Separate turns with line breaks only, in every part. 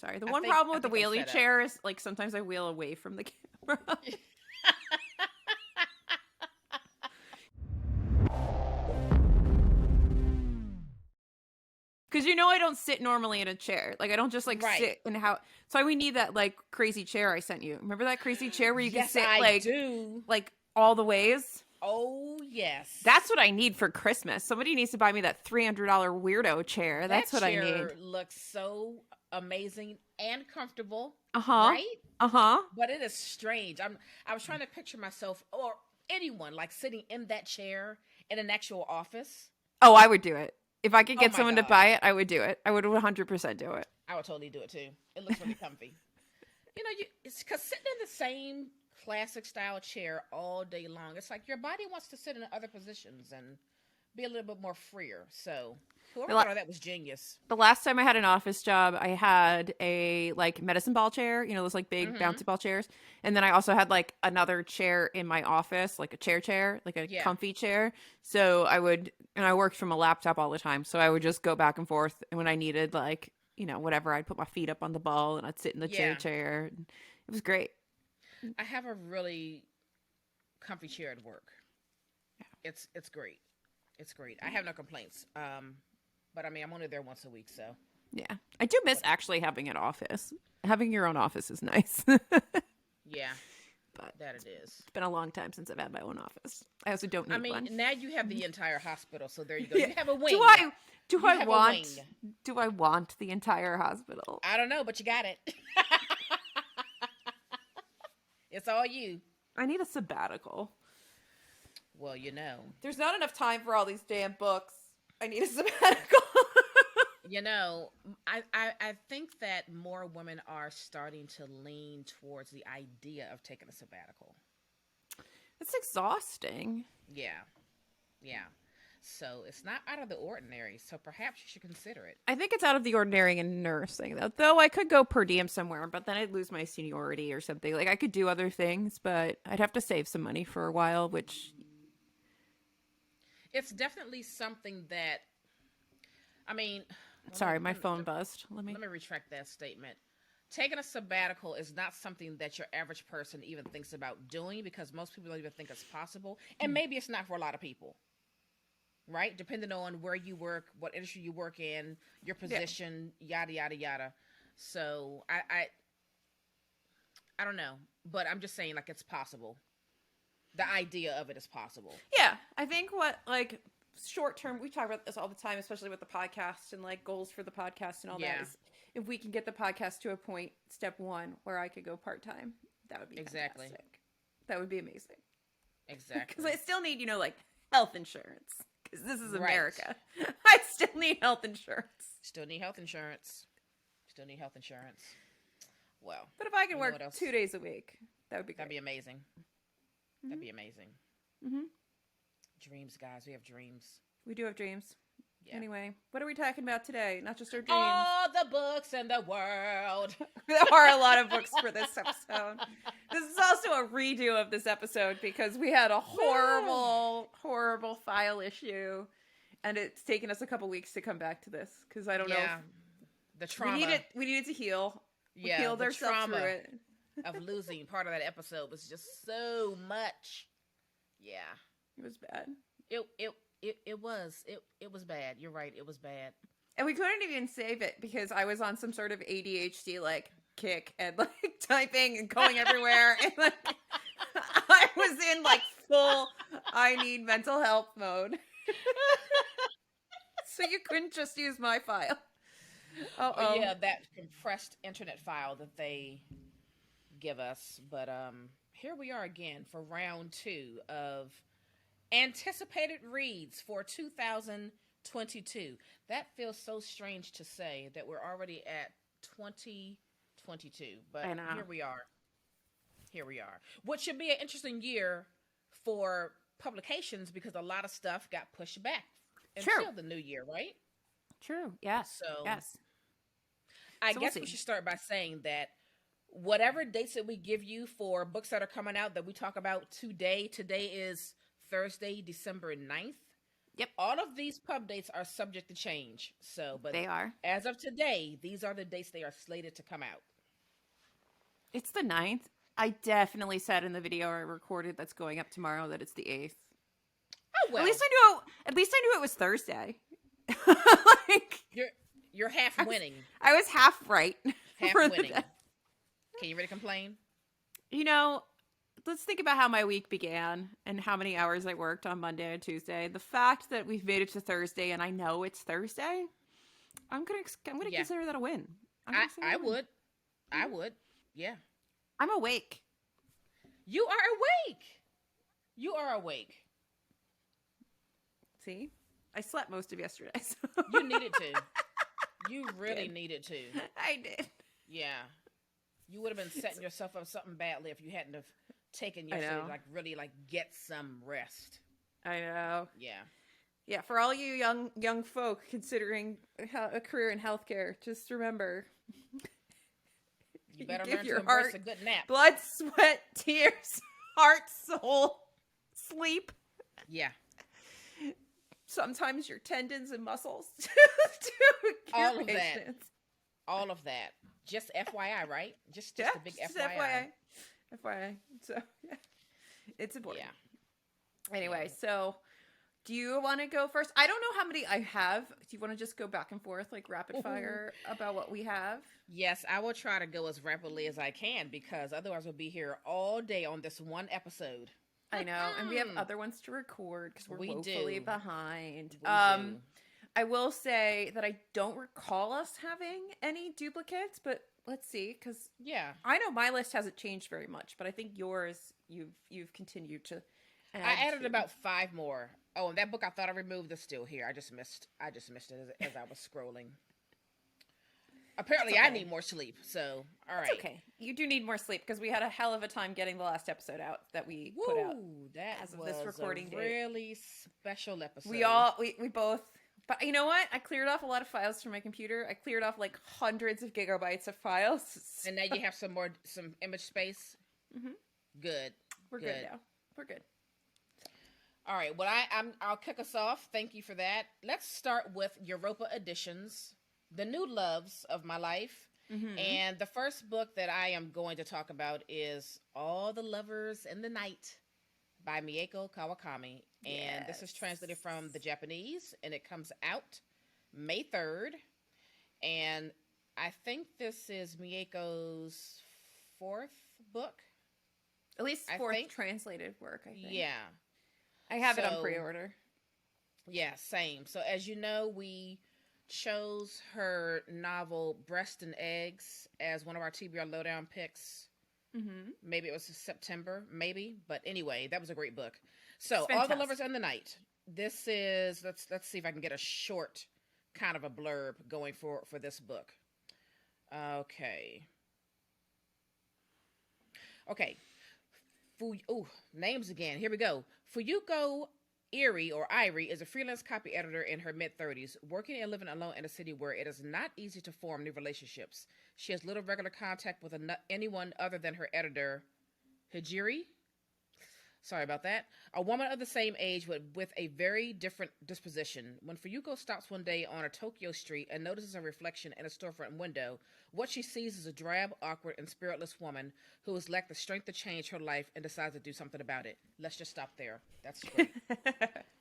Sorry. The one problem with the wheelie chair is, like, sometimes I wheel away from the camera. Because I don't sit normally in a chair. Like, I don't just, like, sit in how. So we need that, like, crazy chair I sent you. Remember that crazy chair where you can sit, like, all the ways?
Oh, yes.
That's what I need for Christmas. Somebody needs to buy me that $300 weirdo chair. That's what I need.
That chair looks so amazing and comfortable.
Right?
But it is strange. I was trying to picture myself or anyone, like, sitting in that chair in an actual office.
Oh, I would do it. If I could get someone to buy it, I would do it. I would 100% do it.
I would totally do it too. It looks really comfy. It's because sitting in the same classic style chair all day long, it's like your body wants to sit in other positions and be a little bit more freer. So whoever thought of that was genius.
The last time I had an office job, I had a, like, medicine ball chair, those, like, big bouncy ball chairs. And then I also had, like, another chair in my office, like a chair, like a comfy chair. So I worked from a laptop all the time. So I would just go back and forth. And when I needed, like, whatever, I'd put my feet up on the ball and I'd sit in the chair. It was great.
I have a really comfy chair at work. Yeah. It's great. It's great. I have no complaints. But I mean, I'm only there once a week, so.
Yeah. I do miss actually having an office. Having your own office is nice.
Yeah. But that it is.
It's been a long time since I've had my own office. I also don't need one.
Now you have the entire hospital, so there you go. You have a wing.
Do I want the entire hospital?
I don't know, but you got it. It's all you. I
need a sabbatical.
Well,
there's not enough time for all these damn books. I need a sabbatical.
I think that more women are starting to lean towards the idea of taking a sabbatical.
It's exhausting.
Yeah. So it's not out of the ordinary. So perhaps you should consider it.
I think it's out of the ordinary in nursing, though I could go per diem somewhere, but then I'd lose my seniority or something. Like, I could do other things, but I'd have to save some money for a while, which...
It's definitely something that,
Sorry, my phone buzzed. Let me
retract that statement. Taking a sabbatical is not something that your average person even thinks about doing, because most people don't even think it's possible. And maybe it's not for a lot of people, right? Depending on where you work, what industry you work in, your position, yada, yada, yada. So I don't know, but I'm just saying, like, it's possible. The idea of it is possible.
Yeah. I think short term, we talk about this all the time, especially with the podcast and, like, goals for the podcast and all that, is if we can get the podcast to a point, step one, where I could go part-time, that would be fantastic. That would be amazing.
Exactly.
Because I still need, like, health insurance, because this is America. I still need health insurance.
Still need health insurance. Well.
But if I could work 2 days a week, that would be great.
That'd be amazing. Mm-hmm. That'd be amazing.
Mm-hmm.
Dreams, guys. We have dreams.
We do have dreams. Yeah. Anyway, what are we talking about today? Not just our dreams.
All the books in the world.
There are a lot of books for this episode. This is also a redo of this episode because we had a horrible file issue, and it's taken us a couple weeks to come back to this because I don't know.
The trauma.
We needed to heal. We healed ourselves through it.
Of losing part of that episode was just so much. Yeah.
It was bad.
It was bad. You're right. It was bad.
And we couldn't even save it because I was on some sort of ADHD like kick and like typing and going everywhere and like I was in like full I need mental health mode. So you couldn't just use my file.
Oh yeah, that compressed internet file that they give us. But here we are again for round 2 of anticipated reads for 2022. That feels so strange to say that we're already at 2022, but here we are. What should be an interesting year for publications because a lot of stuff got pushed back until the new year, right?
True. Yes.
So
yes.
I guess we should start by saying that whatever dates that we give you for books that are coming out that we talk about today is Thursday, December 9th.
Yep.
All of these pub dates are subject to change. So, but
they are.
As of today, these are the dates they are slated to come out.
It's the 9th. I definitely said in the video I recorded that's going up tomorrow that it's the 8th.
Oh well.
At least I knew it was Thursday. Like
you're half winning.
I was half right.
Half winning. Can you really complain?
You know, let's think about how my week began and how many hours I worked on Monday and Tuesday. The fact that we've made it to Thursday and I know it's Thursday, I'm gonna consider that a win.
I would. I would. Yeah.
I'm awake.
You are awake. You are awake.
See? I slept most of yesterday. So.
You needed to. You really needed to.
I did.
Yeah. You would have been setting yourself up something badly if you hadn't have taken yesterday to really get some rest.
I know.
Yeah.
Yeah, for all you young folk considering a career in healthcare, just remember
you better learn to embrace a good nap.
Blood, sweat, tears, heart, soul, sleep.
Yeah.
Sometimes your tendons and muscles.
All of that. All of that. Just FYI, right? Just a big FYI.
FYI. So, yeah. It's important.
Yeah.
Anyway, so do you want to go first? I don't know how many I have. Do you want to just go back and forth, rapid fire about what we have?
Yes, I will try to go as rapidly as I can because otherwise we'll be here all day on this one episode.
I know, and we have other ones to record because we're woefully behind.
We do.
I will say that I don't recall us having any duplicates, but let's see, because I know my list hasn't changed very much, but I think yours you've continued to.
I added about 5 more. Oh, and that book I thought I removed is still here. I just missed it as I was scrolling. Apparently, I need more sleep. So, all right.
It's okay. You do need more sleep because we had a hell of a time getting the last episode out that we put out.
That
as of
was
this recording
a really special episode.
We both. But you know what? I cleared off a lot of files from my computer. I cleared off hundreds of gigabytes of files. So.
And now you have some image space.
Mm-hmm.
Good.
We're good now. We're good.
All right. Well, I'll kick us off. Thank you for that. Let's start with Europa Editions, The New Loves of My Life. Mm-hmm. And the first book that I am going to talk about is All the Lovers in the Night by Miyko Kawakami. And this is translated from the Japanese, and it comes out May 3rd. And I think this is Miyako's 4th book.
At least 4th translated work, I think.
Yeah.
I have it on pre-order.
Yeah, same. So as you know, we chose her novel Breast and Eggs as one of our TBR Lowdown picks. Mm-hmm. Maybe it was September, maybe. But anyway, that was a great book. So All the Lovers in the Night. This is, let's see if I can get a short kind of a blurb going for this book. Okay. Names again. Here we go. Fuyuko Irie is a freelance copy editor in her mid-30s, working and living alone in a city where it is not easy to form new relationships. She has little regular contact with anyone other than her editor, Hijiri. Sorry about that. A woman of the same age with a very different disposition. When Fuyuko stops one day on a Tokyo street and notices a reflection in a storefront window, what she sees is a drab, awkward, and spiritless woman who has lacked the strength to change her life and decides to do something about it. Let's just stop there. That's great.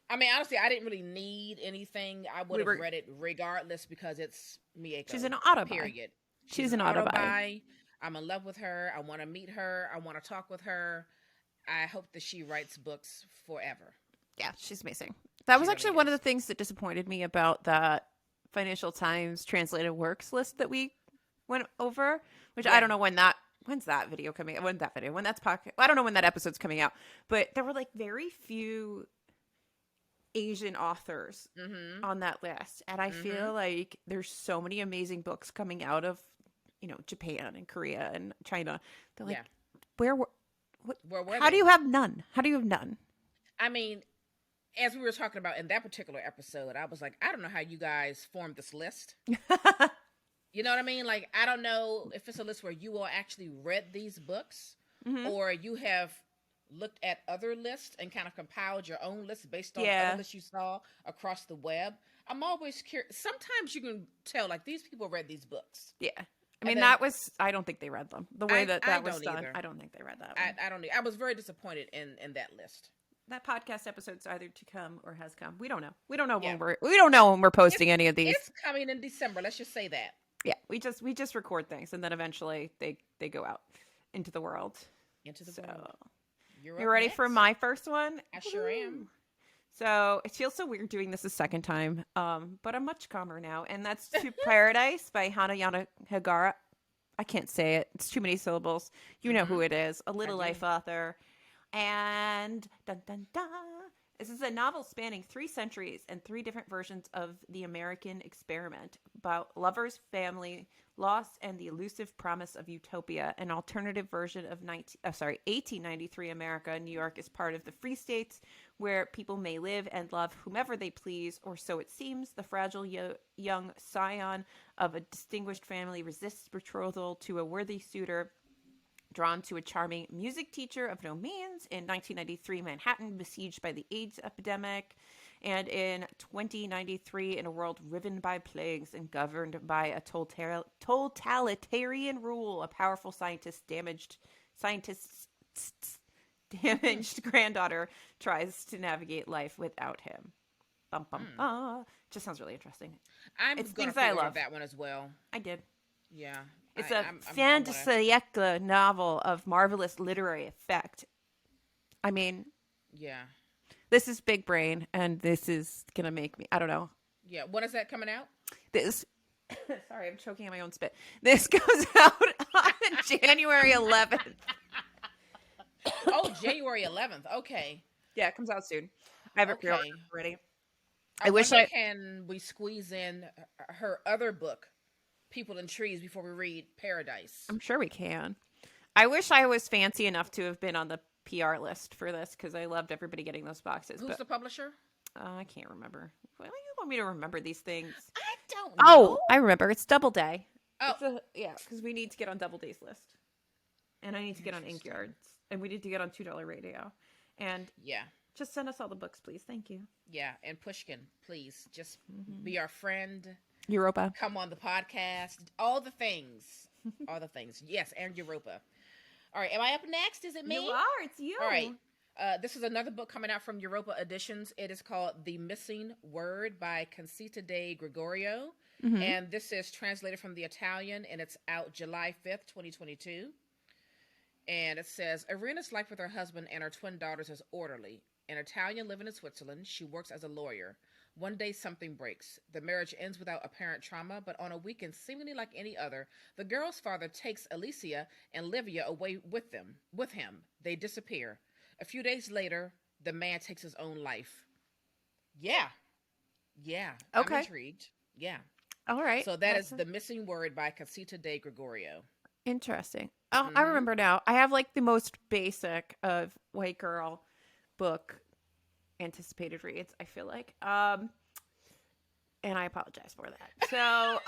I mean, honestly, I didn't really need anything. I would have read it regardless because it's Miyko.
She's an autobuy.
Period.
She's an autobuy.
I'm in love with her. I want to meet her. I want to talk with her. I hope that she writes books forever.
Yeah, she's amazing. That was actually one of the things that disappointed me about that Financial Times translated works list that we went over, which I don't know when's that video coming out? When that's podcast. I don't know when that episode's coming out, but there were very few Asian authors on that list. And I feel like there's so many amazing books coming out of, Japan and Korea and China. They're how do you have none? How do you have none?
I mean, as we were talking about in that particular episode, I was like, I don't know how you guys formed this list. You know what I mean? I don't know if it's a list where you all actually read these books or you have, looked at other lists and kind of compiled your own list based on other lists you saw across the web. I'm always curious. Sometimes you can tell, like, these people read these books.
Yeah. I mean, I don't think they read them. The way that was done, I don't think they read that one.
I don't. I was very disappointed in that list.
That podcast episode's either to come or has come. We don't know. We don't know when we're posting any of these.
It's coming in December. Let's just say that.
Yeah, we just record things, and then eventually they go out into the world.
World.
You ready for my first one?
I sure am.
So it feels so weird doing this a second time, but I'm much calmer now, and that's To Paradise by Hana Hagara. I can't say it; it's too many syllables. You know who it is, a Little Life author, and dun dun dun. This is a novel spanning 3 centuries and 3 different versions of the American experiment about lovers, family, loss, and the elusive promise of utopia. An alternative version of 1893 America. New York is part of the Free States, where people may live and love whomever they please, or so it seems. The fragile young scion of a distinguished family resists betrothal to a worthy suitor, drawn to a charming music teacher of no means. In 1993, Manhattan besieged by the AIDS epidemic, and in 2093, in a world riven by plagues and governed by a totalitarian rule, a powerful scientist's damaged granddaughter tries to navigate life without him. Bum, bum, just sounds really interesting.
It's things I love that one as well.
I did.
Yeah.
It's a fantasy novel of marvelous literary effect. I mean,
yeah.
This is big brain, and this is going to make me, I don't know.
Yeah. When is that coming out?
Sorry, I'm choking on my own spit. This goes out on January 11th.
Oh, January 11th. Okay.
Yeah, it comes out soon. I have it pre-ordered already.
Can we squeeze in her other book, People and Trees, before we read Paradise?
I'm sure we can. I wish I was fancy enough to have been on the PR list for this, because I loved everybody getting those boxes.
Who's the publisher?
I can't remember. Why do you want me to remember these things?
I don't know.
Oh, I remember. It's Doubleday.
Oh.
Yeah, because we need to get on Doubleday's list. And I need to get on Ink Yards. And we need to get on $2 Radio. And
yeah.
Just send us all the books, please. Thank you.
Yeah, and Pushkin, please. Just be our friend.
Europa.
Come on the podcast. All the things. All the things. Yes, and Europa. All right, am I up next? Is it me?
You are. It's you.
All right. This is another book coming out from Europa Editions. It is called The Missing Word by Conceita de Gregorio. And this is translated from the Italian, and it's out July 5th, 2022. And it says, Irina's life with her husband and her twin daughters is orderly. An Italian living in Switzerland, she works as a lawyer. One day something breaks. The marriage ends without apparent trauma, but on a weekend seemingly like any other, the girl's father takes Alicia and Livia away with him. They disappear. A few days later, the man takes his own life. Yeah.
Okay.
I'm intrigued. Yeah.
All right.
So that is The Missing Word by Conceita de Gregorio.
Interesting. Oh, I remember now. I have like the most basic of white girl book anticipated reads, I feel like. And I apologize for that. So,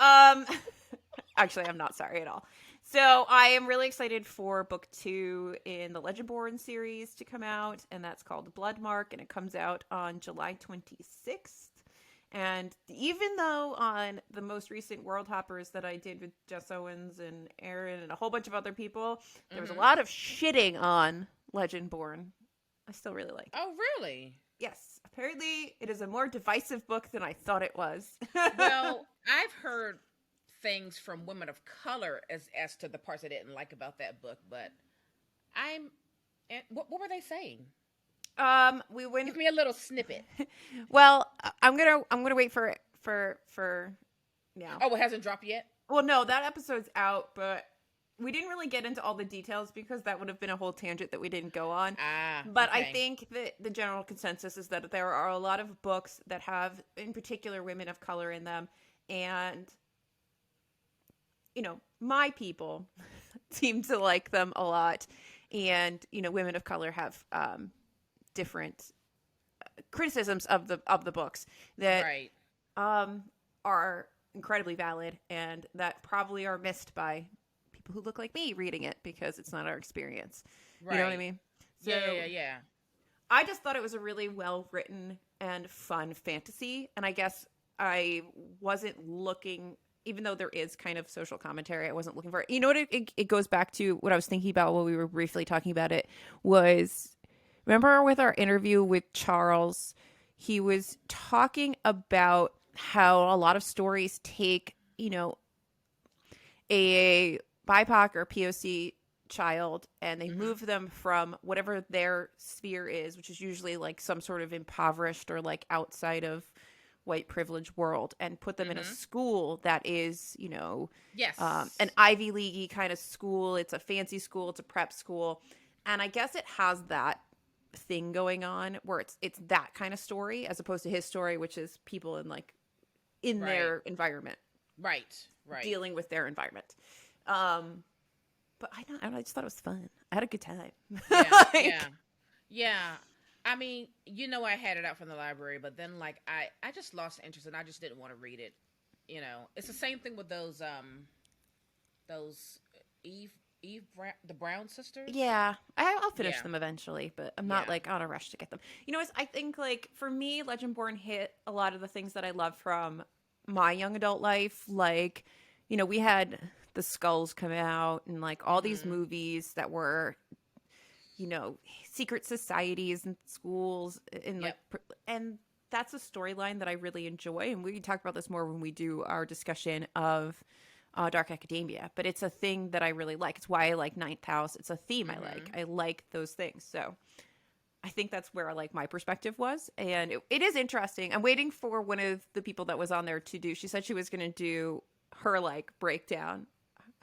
actually, I'm not sorry at all. So I am really excited for book 2 in the Legendborn series to come out, and that's called Bloodmark, and it comes out on July 26th. And even though on the most recent World Hoppers that I did with Jess Owens and Erin and a whole bunch of other people, there was a lot of shitting on Legendborn, I still really like it.
Oh, really?
Yes. Apparently, it is a more divisive book than I thought it was.
Well, I've heard things from women of color as to the parts I didn't like about that book, but what were they saying?
Give
me a little snippet.
Well, I'm gonna wait for now.
Oh, it hasn't dropped yet?
Well, no, that episode's out, but we didn't really get into all the details because that would have been a whole tangent that we didn't go on. But okay. I think that the general consensus is that there are a lot of books that have, in particular, women of color in them, and my people seem to like them a lot, and women of color have different criticisms of the books that are incredibly valid and that probably are missed by people who look like me reading it because it's not our experience. Right. You know what I mean? So
Yeah.
I just thought it was a really well written and fun fantasy, and I guess I wasn't looking, even though there is kind of social commentary, I wasn't looking for it. You know what? It goes back to what I was thinking about while we were briefly talking about it was, remember with our interview with Charles, he was talking about how a lot of stories take, you know, a BIPOC or POC child and they move them from whatever their sphere is, which is usually like some sort of impoverished or like outside of white privilege world, and put them in a school that is, you know, an Ivy League kind of school. It's a fancy school. It's a prep school. And I guess it has that thing going on where it's that kind of story as opposed to his story, which is people in like in their environment.
Right.
Dealing with their environment. But I just thought it was fun. I had a good time.
Yeah. I mean, you know, I had it out from the library, but then like I just lost interest and I just didn't want to read it. You know, it's the same thing with those the Brown sisters.
Yeah, I'll finish them eventually, but I'm not like on a rush to get them. You know, I think like for me, Legendborn hit a lot of the things that I love from my young adult life. Like, you know, we had the Skulls come out and like all these movies that were, you know, secret societies and schools and like, and that's a storyline that I really enjoy. And we can talk about this more when we do our discussion of Dark Academia, but it's a thing that I really like. It's why I like Ninth House. It's a theme I like. I like those things. So I think that's where like my perspective was. And it is interesting. I'm waiting for one of the people that was on there to do, she said she was going to do her like breakdown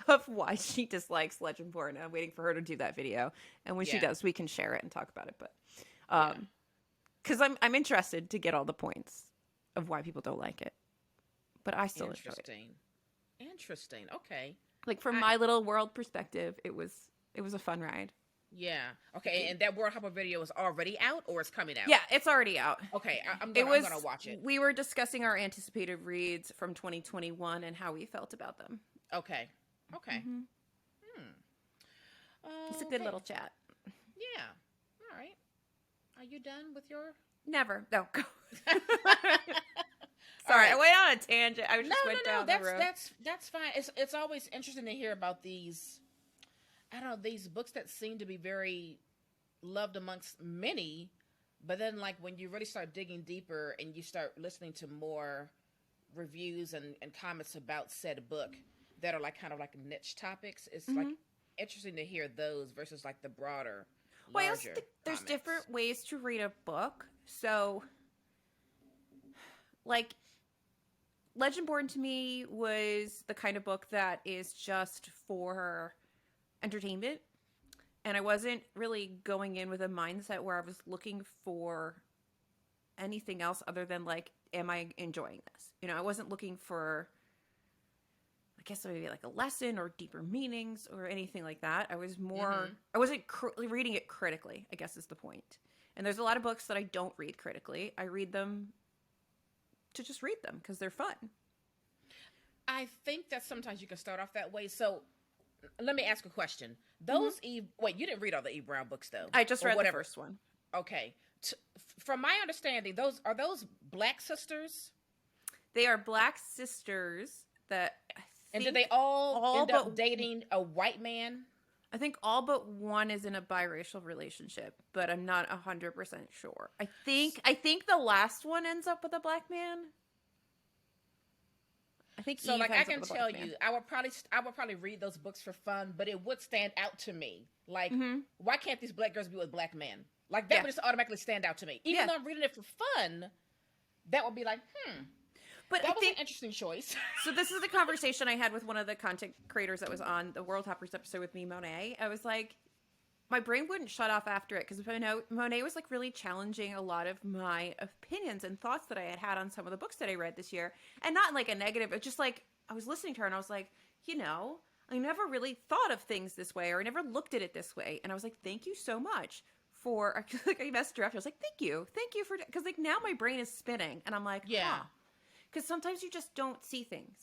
of why she dislikes Legendborn. I'm waiting for her to do that video. And when she does, we can share it and talk about it. But, cause I'm interested to get all the points of why people don't like it, but I still enjoy it.
Interesting. Okay.
Like from my little world perspective, it was a fun ride.
Yeah. Okay. And that World Hopper video is already out or it's coming out?
Yeah, it's already out.
Okay. I'm gonna watch it.
We were discussing our anticipated reads from 2021 and how we felt about them.
Okay.
It's a good little chat.
Yeah. All right. Are you done with your?
Never. No. Go. Sorry, I went on a tangent. I just went down the road.
That's fine. It's always interesting to hear about these. I don't know, these books that seem to be very loved amongst many, but then like when you really start digging deeper and you start listening to more reviews and comments about said book that are like kind of like niche topics, it's like interesting to hear those versus like the broader.
Well, I also think there's different ways to read a book. So, like, Legendborn to me was the kind of book that is just for entertainment. And I wasn't really going in with a mindset where I was looking for anything else other than, like, am I enjoying this? You know, I wasn't looking for, I guess maybe like a lesson or deeper meanings or anything like that. I was more, I wasn't reading it critically, I guess is the point. And there's a lot of books that I don't read critically. I read them to just read them because they're fun.
I think that sometimes you can start off that way. So let me ask a question. Those wait, you didn't read all the Eve Brown books though.
I just read the first one.
Okay. From my understanding, those Black sisters?
They are Black sisters that
and did they all end up dating a white man?
I think all but one is in a biracial relationship, but I'm not 100% sure. I think the last one ends up with a Black man. I think
so. Like I can tell you, I would probably read those books for fun, but it would stand out to me. Like, why can't these Black girls be with Black men? Like that would just automatically stand out to me. Even though I'm reading it for fun, that would be like, But that was an interesting choice.
So this is the conversation I had with one of the content creators that was on the World Hoppers episode with me, Monet. I was like, my brain wouldn't shut off after it because Monet was like really challenging a lot of my opinions and thoughts that I had on some of the books that I read this year. And not in like a negative, but just like I was listening to her and I was like, you know, I never really thought of things this way or I never looked at it this way. And I was like, thank you so much for, like I messaged her after. I was like, thank you for, because like now my brain is spinning and I'm like, because sometimes you just don't see things.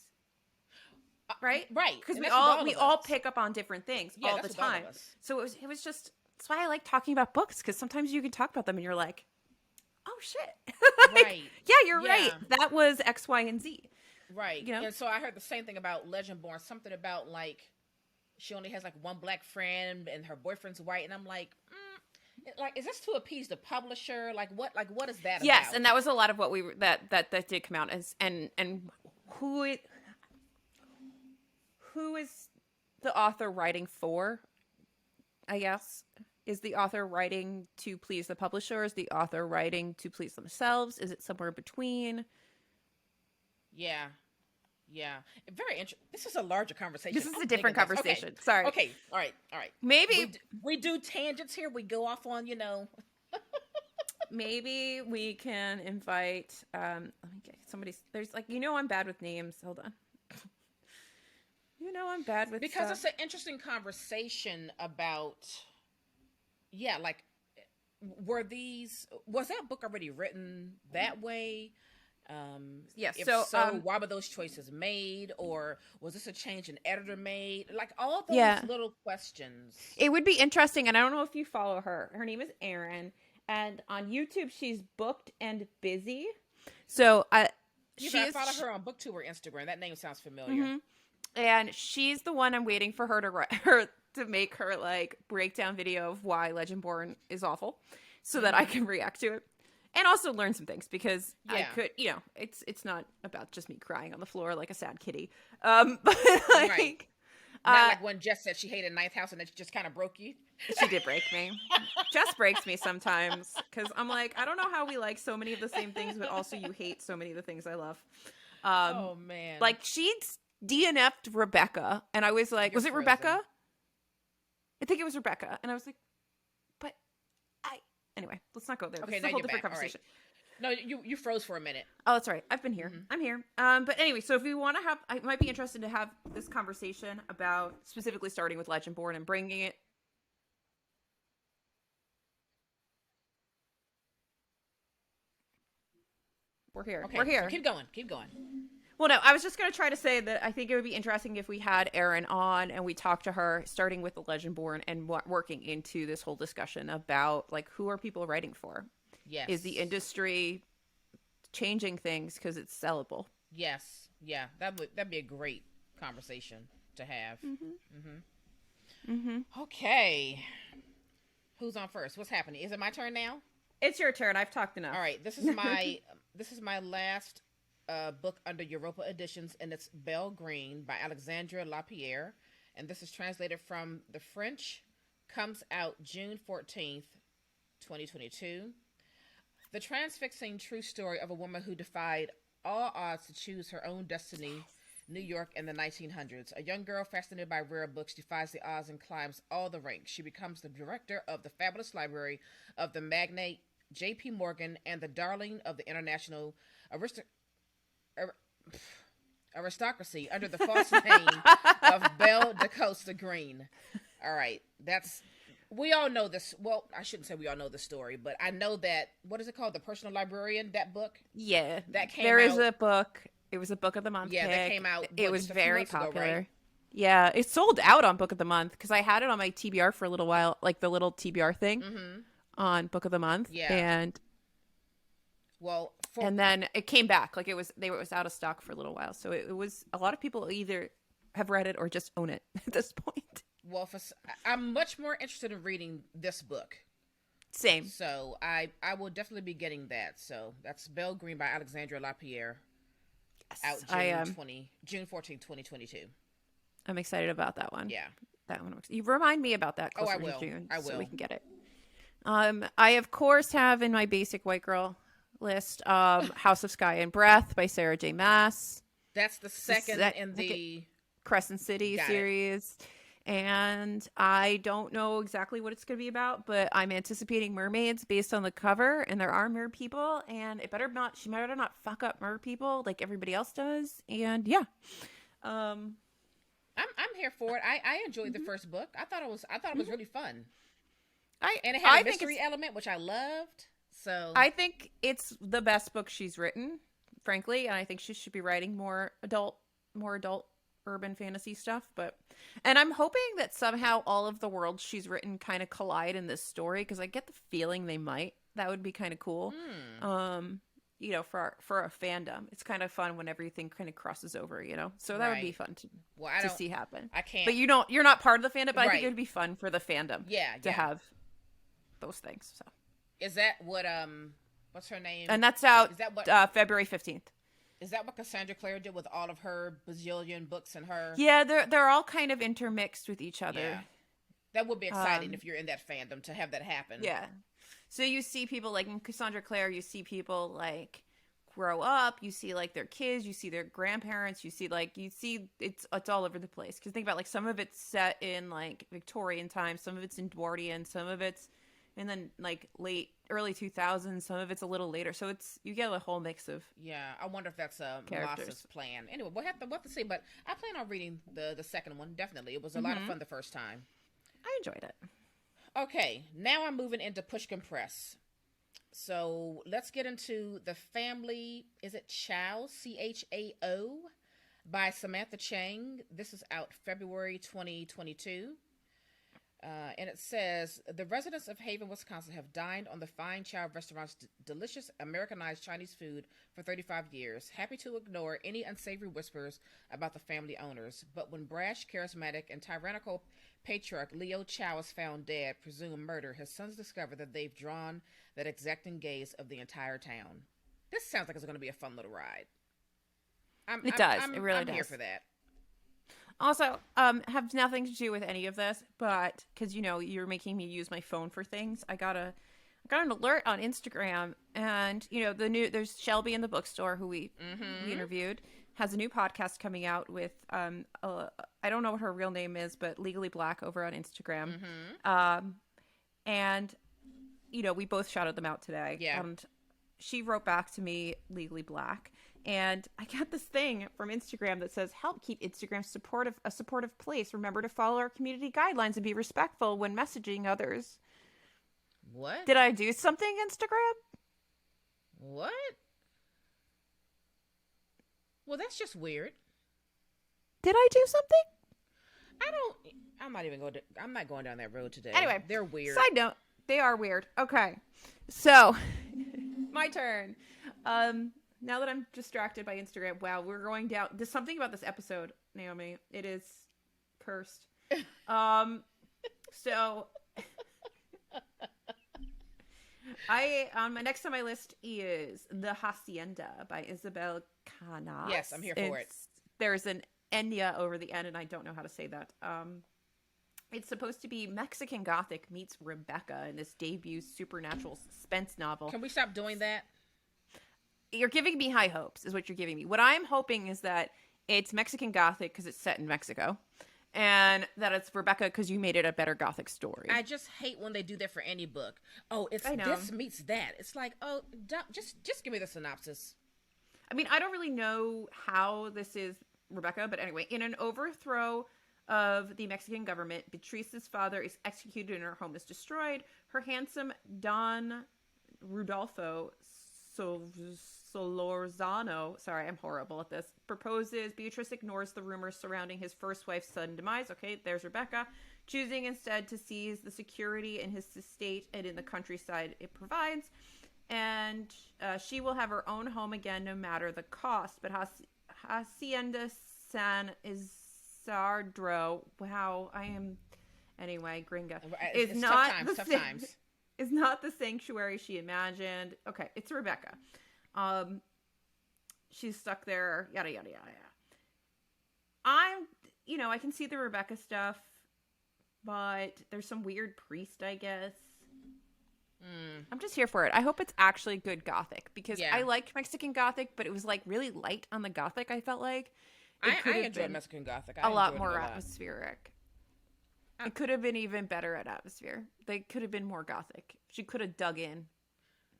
Right?
Right.
Because we all pick up on different things all the time. So it was just, That's why I like talking about books, because sometimes you can talk about them and you're like, oh shit.
Right.
Yeah, you're right. That was X, Y, and Z.
Right. You know? And so I heard the same thing about Legendborn, something about like she only has like one black friend and her boyfriend's white, and I'm like, like, is this to appease the publisher? Like what is that
yes,
about?
and that was a lot of what we were that did come out as, and who is the author writing for, I guess. Is the author writing to please the publisher? Is the author writing to please themselves? Is it somewhere between?
Yeah. Very interesting. This is a larger conversation.
This is a different conversation. Okay. Sorry.
Okay. All right.
Maybe
we do tangents here. We go off on,
Maybe we can invite, let me get somebody. There's like, I'm bad with names. Hold on. I'm bad with
because
stuff.
It's an interesting conversation about, like, was that book already written that way?
Yes.
If so, why were those choices made, or was this a change an editor made? Like all those little questions.
It would be interesting, and I don't know if you follow her. Her name is Erin, and on YouTube she's Booked and Busy. So I
follow her on BookTube or Instagram. That name sounds familiar.
Mm-hmm. And she's the one I'm waiting for her to make her like breakdown video of why Legendborn is awful, so that I can react to it. And also learn some things, because I could, it's not about just me crying on the floor like a sad kitty. But like,
right. Not like when Jess said she hated Ninth House and it just kind of broke you.
She did break me. Jess breaks me sometimes, because I'm like, I don't know how we like so many of the same things, but also you hate so many of the things I love.
Oh man.
Like she's DNF'd Rebecca, and I was like, was it Rebecca? I think it was Rebecca, and I was like, anyway, let's not go there.
Okay,
this is a whole different conversation.
Right. No, you froze for a minute.
Oh, that's right. I've been here. Mm-hmm. I'm here. But anyway, so if we want to have, I might be interested to have this conversation about specifically starting with Legendborn and bringing it. We're here.
Okay,
we're here.
So keep going.
Well, no, I was just going to try to say that I think it would be interesting if we had Erin on and we talked to her, starting with the Legendborn and working into this whole discussion about, like, who are people writing for?
Yes.
Is the industry changing things because it's sellable?
Yes. Yeah, that'd be a great conversation to have. Okay. Who's on first? What's happening? Is it my turn now?
It's your turn. I've talked enough.
All right. This is my last book under Europa Editions, and it's Belle Green by Alexandria Lapierre, and this is translated from the French. Comes out June 14th, 2022. The transfixing true story of a woman who defied all odds to choose her own destiny, New York in the 1900s. A young girl fascinated by rare books defies the odds and climbs all the ranks. She becomes the director of the fabulous library of the magnate J.P. Morgan and the darling of the international aristocracy under the false name of Belle de Costa Green. All right, we all know this. Well, I shouldn't say we all know the story, but I know that, what is it called? The Personal Librarian, that book?
Yeah.
That came
There
out.
is a book. It was a book of the month.
Yeah, that came out.
It was very popular.
Ago, right?
Yeah, it sold out on Book of the Month because I had it on my TBR for a little while, like the little TBR thing on Book of the Month.
Yeah.
And
and
then it came back. Like it was out of stock for a little while. So it was, a lot of people either have read it or just own it at this point.
Well, I'm much more interested in reading this book.
Same.
So I will definitely be getting that. So that's Belle Green by Alexandria Lapierre.
Yes.
Out June 14th, 2022.
I'm excited about that one.
Yeah.
That one. You remind me about that closer
I will.
to June.
I will.
So we can get it. I, of course, have in my basic white girl list House of Sky and Breath by Sarah J. Maas.
That's the second in the
Crescent City series. And I don't know exactly what it's going to be about, but I'm anticipating mermaids based on the cover, and there are mer people, and she better not fuck up mer people like everybody else does. And yeah.
I'm here for it. I enjoyed the first book. I thought it was really fun. And it had a mystery element, which I loved. So
I think it's the best book she's written, frankly, and I think she should be writing more adult urban fantasy stuff. And I'm hoping that somehow all of the worlds she's written kind of collide in this story, because I get the feeling they might. That would be kind of cool. You know, for a fandom, it's kind of fun when everything kind of crosses over, you know. So that would be fun to see happen.
I can't.
But you're not part of the fandom. But I think it would be fun for the fandom. To have those things. So
is that what what's her name?
And that's out. Is that what February 15th?
Is that what Cassandra Clare did with all of her bazillion books and her?
Yeah, they're all kind of intermixed with each other.
Yeah. That would be exciting if you're in that fandom to have that happen.
Yeah. So you see people like in Cassandra Clare, you see people like grow up, you see like their kids, you see their grandparents, you see it's all over the place. Because think about like some of it's set in like Victorian times, some of it's in Edwardian, some of it's in the like early 2000s, some of it's a little later. So you get a whole mix of
I wonder if that's Moss's plan. Anyway, we'll have to see. But I plan on reading the second one. Definitely, it was a lot of fun the first time.
I enjoyed it.
Okay, now I'm moving into Pushkin Press. So let's get into The Family. Is it Chao? CHAO by Samantha Chang. This is out February 2022. And it says, the residents of Haven, Wisconsin have dined on the fine Chow restaurant's delicious Americanized Chinese food for 35 years, happy to ignore any unsavory whispers about the family owners. But when brash, charismatic, and tyrannical patriarch Leo Chow is found dead, presumed murder, his sons discover that they've drawn that exacting gaze of the entire town. This sounds like it's going to be a fun little ride.
It does. It really does.
I'm here for that.
Also, have nothing to do with any of this, but because you're making me use my phone for things, I got an alert on Instagram, and there's Shelby in the bookstore who we interviewed, has a new podcast coming out with I don't know what her real name is, but Legally Black over on Instagram, and we both shouted them out today, and she wrote back to me, Legally Black. And I got this thing from Instagram that says, help keep Instagram a supportive place. Remember to follow our community guidelines and be respectful when messaging others.
What?
Did I do something, Instagram?
What? Well, that's just weird.
Did I do something?
I'm not going down that road today.
Anyway.
They're weird.
Side note, they are weird. Okay. So, my turn. Now that I'm distracted by Instagram, wow, we're going down. There's something about this episode, Naomi. It is cursed. So my next on my list is The Hacienda by Isabel Khanna.
Yes, I'm here for it.
There's an Enya over the end, and I don't know how to say that. It's supposed to be Mexican Gothic meets Rebecca in this debut supernatural suspense novel.
Can we stop doing that?
You're giving me high hopes, is what you're giving me. What I'm hoping is that it's Mexican Gothic because it's set in Mexico, and that it's Rebecca because you made it a better Gothic story.
I just hate when they do that for any book. Oh, it's this meets that. It's like, oh, just give me the synopsis.
I mean, I don't really know how this is Rebecca, but anyway, in an overthrow of the Mexican government, Beatrice's father is executed and her home is destroyed. Her handsome Don Rudolfo Solorzano, sorry, I'm horrible at this, proposes. Beatrice ignores the rumors surrounding his first wife's sudden demise. Okay, there's Rebecca, choosing instead to seize the security in his estate and in the countryside it provides. And she will have her own home again no matter the cost. But Hacienda San Isidro, wow, I am, anyway, gringa,
it's not tough times.
Is not the sanctuary she imagined. Okay, it's Rebecca. She's stuck there, yada, yada, yada. I can see the Rebecca stuff, but there's some weird priest, I guess. I'm just here for it. I hope it's actually good Gothic, because I liked Mexican Gothic, but it was like really light on the Gothic, I felt like.
I enjoyed Mexican Gothic.
A lot more atmospheric. It could have been even better at atmosphere. They could have been more Gothic. She could have dug in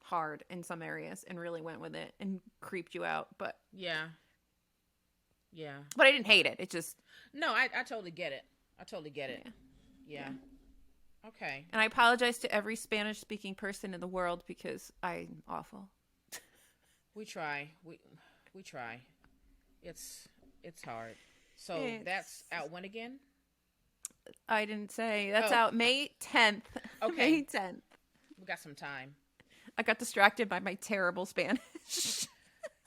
hard in some areas and really went with it and creeped you out. But
yeah.
But I didn't hate it. It just
I totally get it. I totally get it. Yeah. Okay.
And I apologize to every Spanish-speaking person in the world because I'm awful.
We try. We try. It's hard. So that's out when again?
I didn't say. That's out May 10th.
Okay.
May 10th.
We got some time.
I got distracted by my terrible Spanish.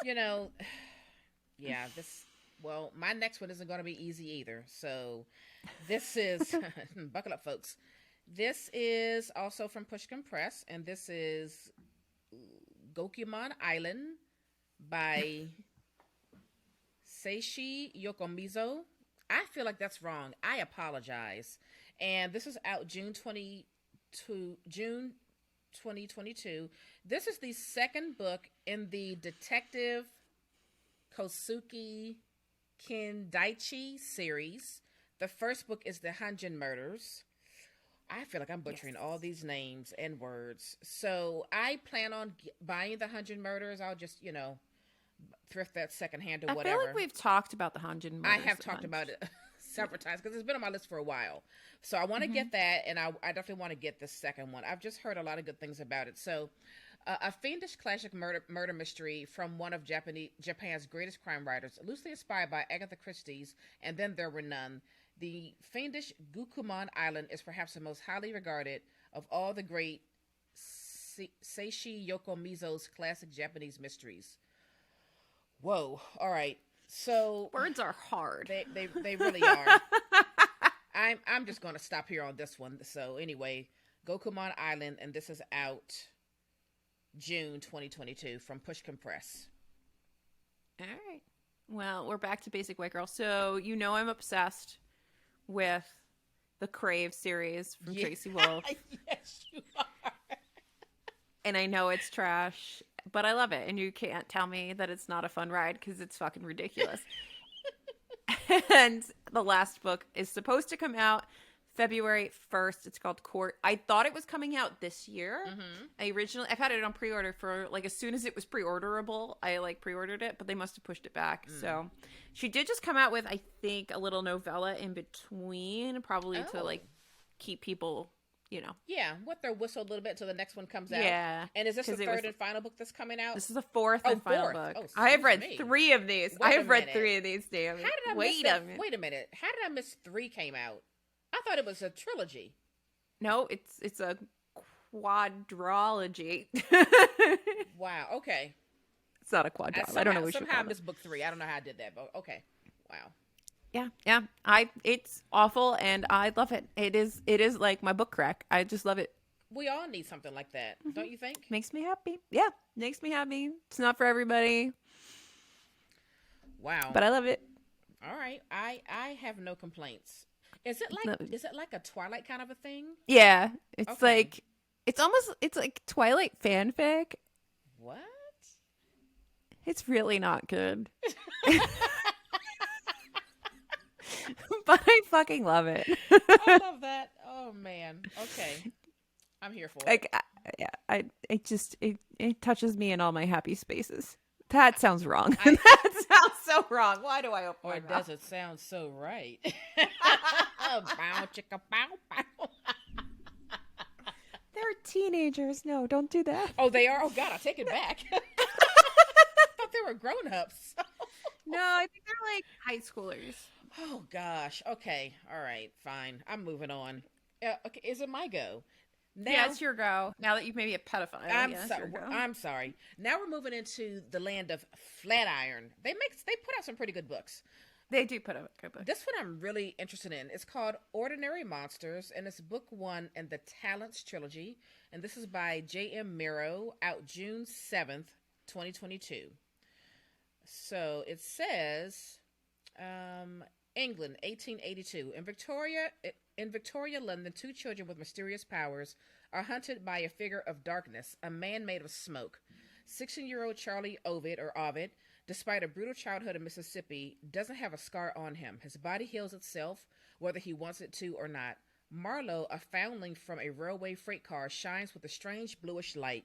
Yeah, my next one isn't going to be easy either. So this is, buckle up, folks. This is also from Pushkin Press, and this is Gokumon Island by Seishi Yokombizo. I feel like that's wrong. I apologize. And this is out June 2022. This is the second book in the Detective Kosuke Kindaichi series. The first book is the Hanjin Murders. I feel like I'm butchering all these names and words. So I plan on buying the Hanjin Murders. I'll just, thrift that secondhand or whatever.
I feel like we've talked about the Hanjin Murders.
I have talked about it several times because it's been on my list for a while. So I want to get that, and I definitely want to get the second one. I've just heard a lot of good things about it. So a fiendish classic murder mystery from one of Japan's greatest crime writers, loosely inspired by Agatha Christie's And Then There Were None. The fiendish Gokumon Island is perhaps the most highly regarded of all the great Seishi Yokomizo's classic Japanese mysteries. Whoa. All right. So
words are hard.
They really are. I'm just going to stop here on this one. So anyway, Gokumon Island, and this is out June 2022 from Pushkin Press.
All right. Well, we're back to Basic White Girl. So I'm obsessed with the Crave series from Tracy Wolf.
Yes, you are.
And I know it's trash, but I love it. And you can't tell me that it's not a fun ride because it's fucking ridiculous. And the last book is supposed to come out February 1st. It's called Court. I thought it was coming out this year. I've had it on pre-order for as soon as it was pre-orderable. I pre-ordered it, but they must have pushed it back. So she did just come out with, I think, a little novella in between, probably to keep people,
Yeah, what their whistle a little bit until the next one comes out.
Yeah.
And is this the third and final book that's coming out?
This is the fourth and final book.
Oh,
I have read 3 of these. I have read 3 of these, damn.
Wait a minute. How did I miss 3 came out? I thought it was a trilogy.
No, it's a quadrology.
Wow. Okay.
It's not a quadrology. I don't know what you call it.
Somehow I missed book 3. I don't know how I did that, but okay. Wow.
Yeah. It's awful, and I love it. It is like my book crack. I just love it.
We all need something like that, don't you think?
Makes me happy. Yeah, makes me happy. It's not for everybody.
Wow.
But I love it.
All right. I have no complaints. Is it like a Twilight kind of a thing?
Yeah. It's it's like Twilight fanfic.
What?
It's really not good. But I fucking love it.
I love that. Oh man. Okay. I'm here for it.
It touches me in all my happy spaces. That sounds wrong. That sounds so wrong. Why do I open my mouth?
Or does it sound so right? Bow, chicka, bow, bow.
They're teenagers. No, don't do that.
Oh, they are? Oh, God, I take it back. I thought they were grown-ups.
No, I think they're like high schoolers.
Oh, gosh. Okay. All right. Fine. I'm moving on. Okay. Is it my go?
Now, yeah, it's your go. Now that you've maybe a pedophile.
I'm sorry. Now we're moving into the land of Flatiron. They put out some pretty good books.
They do put out good books.
This one I'm really interested in. It's called Ordinary Monsters, and it's book 1 in the Talents trilogy. And this is by J.M. Miro, out June 7th, 2022. So it says, England, 1882. In Victoria, London, 2 children with mysterious powers are hunted by a figure of darkness, a man made of smoke. 16-year-old Charlie Ovid, despite a brutal childhood in Mississippi, doesn't have a scar on him. His body heals itself, whether he wants it to or not. Marlowe, a foundling from a railway freight car, shines with a strange bluish light.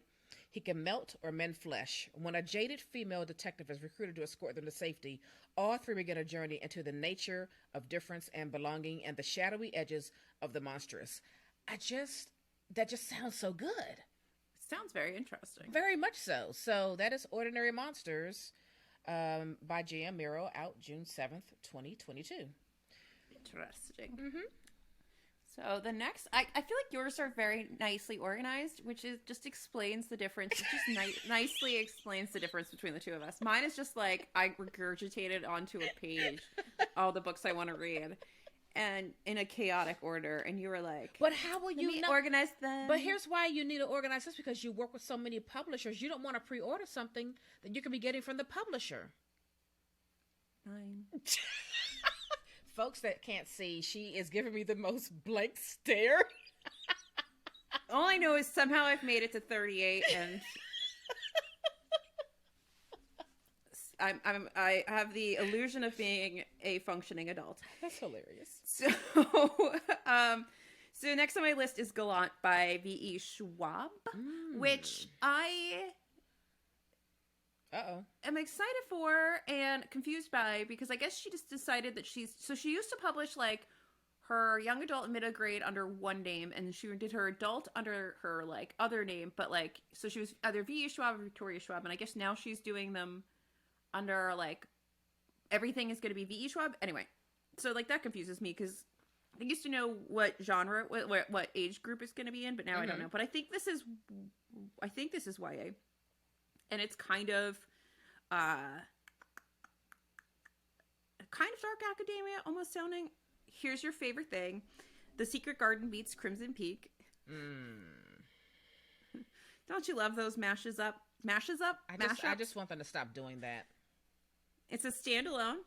He can melt or mend flesh. When a jaded female detective is recruited to escort them to safety, all 3 begin a journey into the nature of difference and belonging and the shadowy edges of the monstrous. That just sounds so good.
It sounds very interesting.
Very much so. So that is Ordinary Monsters. by J.M. Miro, out June 7th, 2022.
Interesting. Mm-hmm. So the next, I feel like yours are very nicely organized, which is just explains the difference. It just nicely explains the difference between the two of us. Mine is just like I regurgitated onto a page all the books I want to read, and in a chaotic order. And you were like,
"But how will you
organize them?"
But here's why you need to organize this: because you work with so many publishers. You don't want to pre-order something that you can be getting from the publisher.
Fine.
Folks that can't see, she is giving me the most blank stare.
All I know is somehow I've made it to 38, and I have the illusion of being a functioning adult.
That's hilarious.
So, so next on my list is Gallant by Ve Schwab, which I am excited for and confused by, because I guess she just decided that she used to publish like her young adult and middle grade under one name, and she did her adult under her like other name, but like so she was either Ve Schwab or Victoria Schwab, and I guess now she's doing them under like everything is going to be Ve Schwab anyway. So like that confuses me, because I used to know what genre, what age group it's going to be in, but now I don't know. But I think this is YA. And it's kind of dark academia, almost sounding. Here's your favorite thing: The Secret Garden meets Crimson Peak. Don't you love those mashes up?
I just want them to stop doing that.
It's a standalone,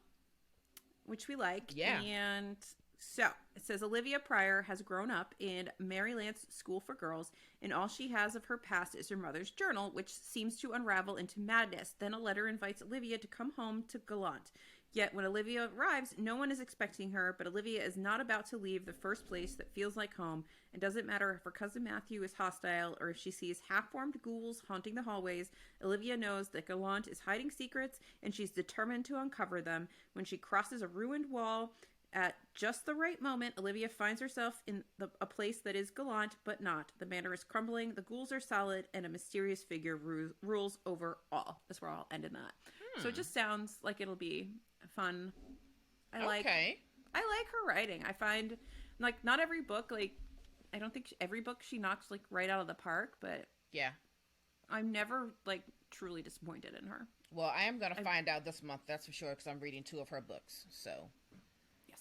which we like.
Yeah.
And so it says Olivia Pryor has grown up in Maryland's School for Girls, and all she has of her past is her mother's journal, which seems to unravel into madness. Then a letter invites Olivia to come home to Gallant. Yet when Olivia arrives, no one is expecting her, but Olivia is not about to leave the first place that feels like home. It doesn't matter if her cousin Matthew is hostile or if she sees half-formed ghouls haunting the hallways. Olivia knows that Gallant is hiding secrets, and she's determined to uncover them. When she crosses a ruined wall at just the right moment, Olivia finds herself in a place that is Gallant, but not. The manor is crumbling, the ghouls are solid, and a mysterious figure rules over all. That's where I'll end in that. So it just sounds like it'll be fun. I like her writing. I find, like, not every book, like, I don't think every book she knocks, like, right out of the park, but
yeah,
I'm never, like, truly disappointed in her.
Well, I am going to find out this month, that's for sure, because I'm reading 2 of her books, so.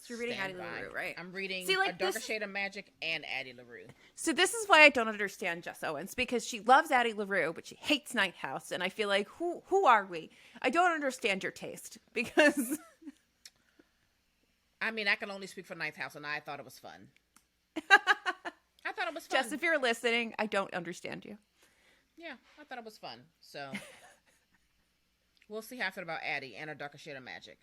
You're reading Addie LaRue, right?
I'm reading A Darker Shade of Magic and Addie LaRue.
So this is why I don't understand Jess Owens, because she loves Addie LaRue, but she hates Night House, and I feel like, who are we? I don't understand your taste, because...
I mean, I can only speak for Ninth House, and I thought it was fun. I thought it was fun.
Jess, if you're listening, I don't understand you.
Yeah, I thought it was fun, so... We'll see how I feel about Addie and A Darker Shade of Magic.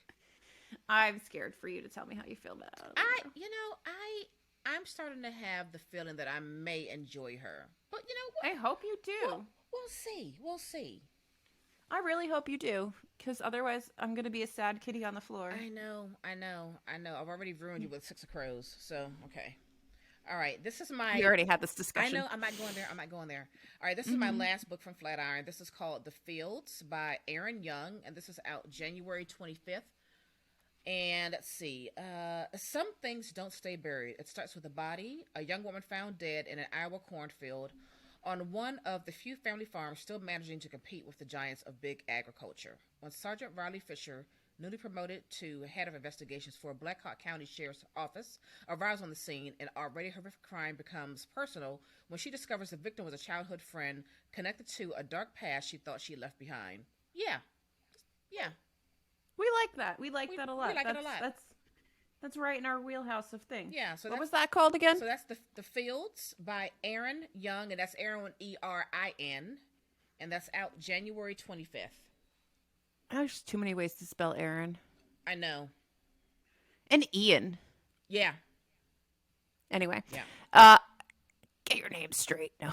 I'm scared for you to tell me how you feel about it.
I'm starting to have the feeling that I may enjoy her. But you know what?
I hope you do.
We'll see.
I really hope you do, because otherwise I'm going to be a sad kitty on the floor.
I know. I've already ruined you with 6 of Crows, so okay. All right, this is my...
You already had this discussion.
I know, I'm not going there. All right, this is my last book from Flatiron. This is called The Fields by Erin Young, and this is out January 25th. And let's see, some things don't stay buried. It starts with a body, a young woman found dead in an Iowa cornfield on one of the few family farms still managing to compete with the giants of big agriculture. When Sergeant Riley Fisher, newly promoted to head of investigations for Black Hawk County Sheriff's Office, arrives on the scene, an already horrific crime becomes personal when she discovers the victim was a childhood friend connected to a dark past she thought she left behind. Yeah.
We like that. We like that a lot.
We like it a lot.
That's right in our wheelhouse of things.
Yeah. So
what was that called again?
So that's the Fields by Erin Young, and that's Erin Erin, and that's out January 25th.
There's too many ways to spell Erin.
I know.
And Ian.
Yeah.
Anyway.
Yeah.
Get your name straight. No.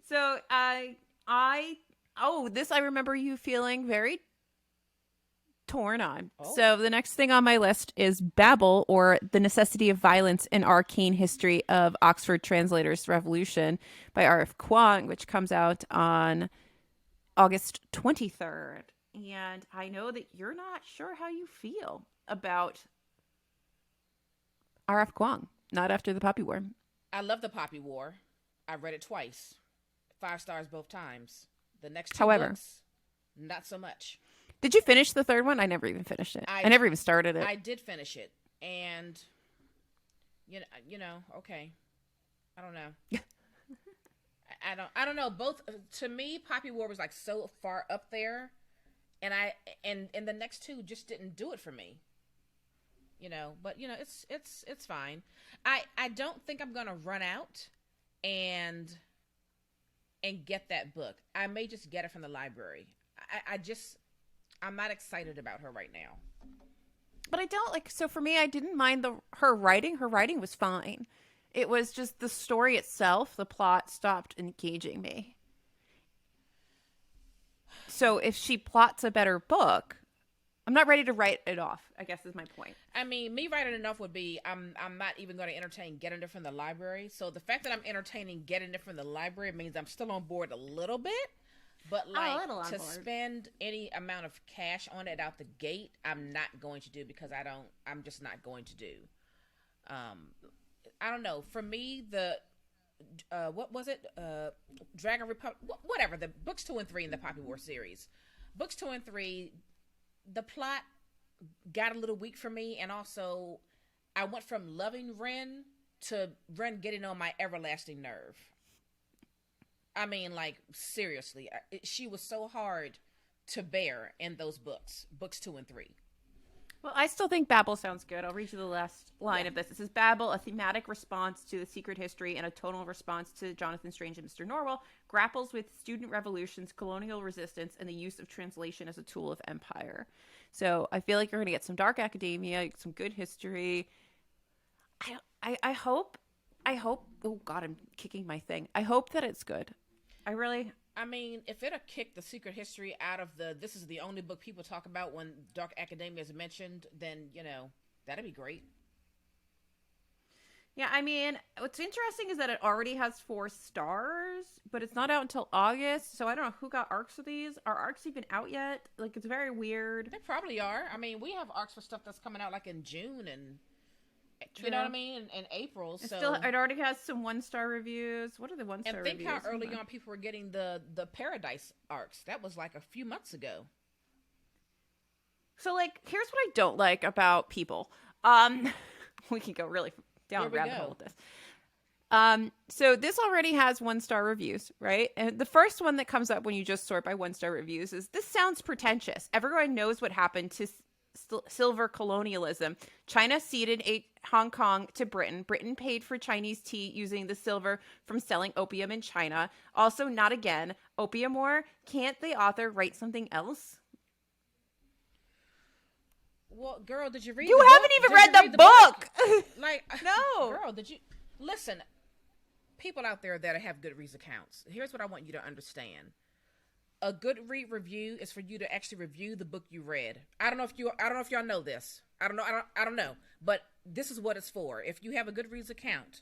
So I remember you feeling very torn on. So the next thing on my list is Babel, or The Necessity of Violence, an Arcane History of Oxford Translators' Revolution by R.F. Kuang, which comes out on August 23rd. And I know that you're not sure how you feel about R.F. Kuang, not after the Poppy War.
I love the Poppy War. I read it twice. 5 stars both times. The next 2 books, not so much.
Did you finish the third one? I never even finished it. I never even started it.
I did finish it. And, okay. I don't know. I don't know. Both, to me, Poppy War was like so far up there. And the next 2 just didn't do it for me. But it's fine. I don't think I'm gonna run out and get that book. I may just get it from the library. I'm not excited about her right now.
But I don't so for me, I didn't mind her writing. Her writing was fine. It was just the story itself, the plot stopped engaging me. So if she plots a better book, I'm not ready to write it off, I guess is my point.
I mean, me writing it off would be, I'm not even going to entertain getting it from the library. So the fact that I'm entertaining getting it from the library means I'm still on board a little bit. But to spend any amount of cash on it out the gate, I'm not going to do, because I'm just not going to do. I don't know. For me, what was it? Dragon Republic, whatever. The books 2 and 3 in the Poppy War series. Books 2 and 3, the plot got a little weak for me, and also I went from loving Ren to Ren getting on my everlasting nerve. I mean, seriously, she was so hard to bear in those books 2 and 3.
Well, I still think Babel sounds good. I'll read you the last line of this. It says, Babel, a thematic response to the secret history and a tonal response to Jonathan Strange and Mr. Norwell, grapples with student revolutions, colonial resistance, and the use of translation as a tool of empire. So I feel like you're going to get some dark academia, some good history. I hope, oh God, I'm kicking my thing. I hope that it's good. I mean, if it'll kick the secret history out of this is the only book people talk about when dark academia is mentioned, then, that'd be great. Yeah, I mean, what's interesting is that it already has 4 stars, but it's not out until August, so I don't know who got arcs of these. Are arcs even out yet? It's very weird.
They probably are. I mean, we have arcs for stuff that's coming out in June and... True. You know what I mean? In April.
It already has some 1-star reviews. What are the 1-star reviews?
And think how early on people were getting the Paradise arcs. That was a few months ago.
So here's what I don't like about people. We can go really down a rabbit hole with this. So this already has 1-star reviews, right? And the first one that comes up when you just sort by 1-star reviews is, this sounds pretentious. Everyone knows what happened to silver colonialism. China ceded Hong Kong to Britain. Britain paid for Chinese tea using the silver from selling opium in China. Also, not again. Opium war. Can't the author write something else?
Well, girl, did you read
You
the
haven't
book?
even read the book! No.
Girl, did you... Listen, people out there that have Goodreads accounts, here's what I want you to understand. A Goodread review is for you to actually review the book you read. I don't know if y'all know this. I don't know. But this is what it's for. If you have a Goodreads account,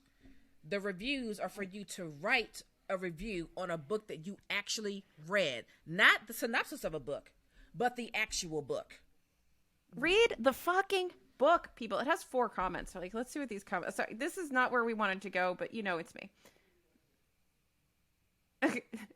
the reviews are for you to write a review on a book that you actually read. Not the synopsis of a book, but the actual book.
Read the fucking book, people. It has 4 comments. So let's see what these comments... Sorry, this is not where we wanted to go, but it's me.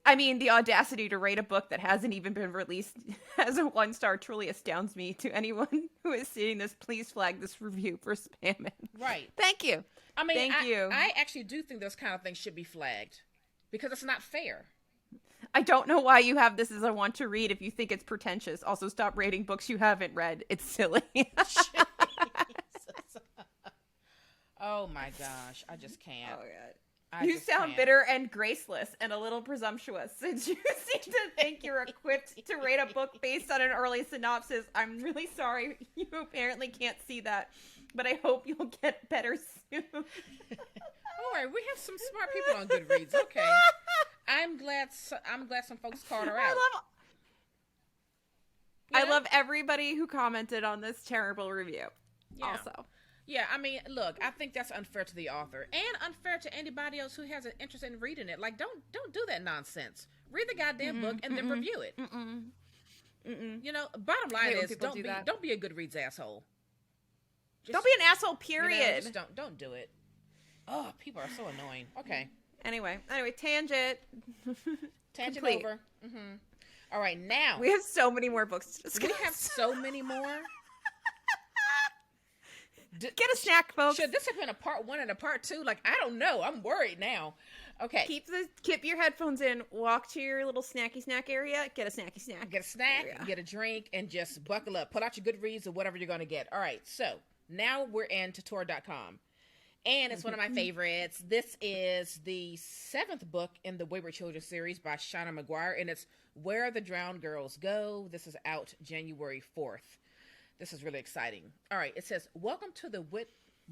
I mean, the audacity to rate a book that hasn't even been released as a 1-star truly astounds me. To anyone who is seeing this, please flag this review for spamming.
Right.
Thank you.
I mean, I actually do think those kind of things should be flagged because it's not fair.
I don't know why you have this as a want to read if you think it's pretentious. Also, stop rating books you haven't read. It's silly.
Oh my gosh. I just can't.
Oh, God. You sound bitter and graceless and a little presumptuous since you seem to think you're equipped to rate a book based on an early synopsis. I'm really sorry. You apparently can't see that, but I hope you'll get better soon.
All right, we have some smart people on Goodreads. Okay, I'm glad some folks called her out.
I love everybody who commented on this terrible review. Also.
Yeah, I mean, look, I think that's unfair to the author and unfair to anybody else who has an interest in reading it. Like, don't do that nonsense. Read the goddamn book and then review it. You know, bottom line is don't be a Goodreads asshole.
Don't be an asshole, period.
You know, just don't do it. Oh, people are so annoying. Okay.
Anyway, tangent.
Tangent complete. Over. All right, now.
We have so many more books to discuss.
We have so many more.
Get a snack, folks.
Should this have been a part 1 and a part 2? Like, I don't know. I'm worried now. Okay.
Keep your headphones in. Walk to your little snacky snack area. Get a snacky snack.
Get a snack, get a drink, and just buckle up. Pull out your Goodreads or whatever you're going to get. All right, so now we're into Tor.com. And it's one of my favorites. This is the 7th book in the Wayward Children series by Shawna Mcguire, and it's Where the Drowned Girls Go. This is out January 4th. This is really exciting. All right, it says, welcome to the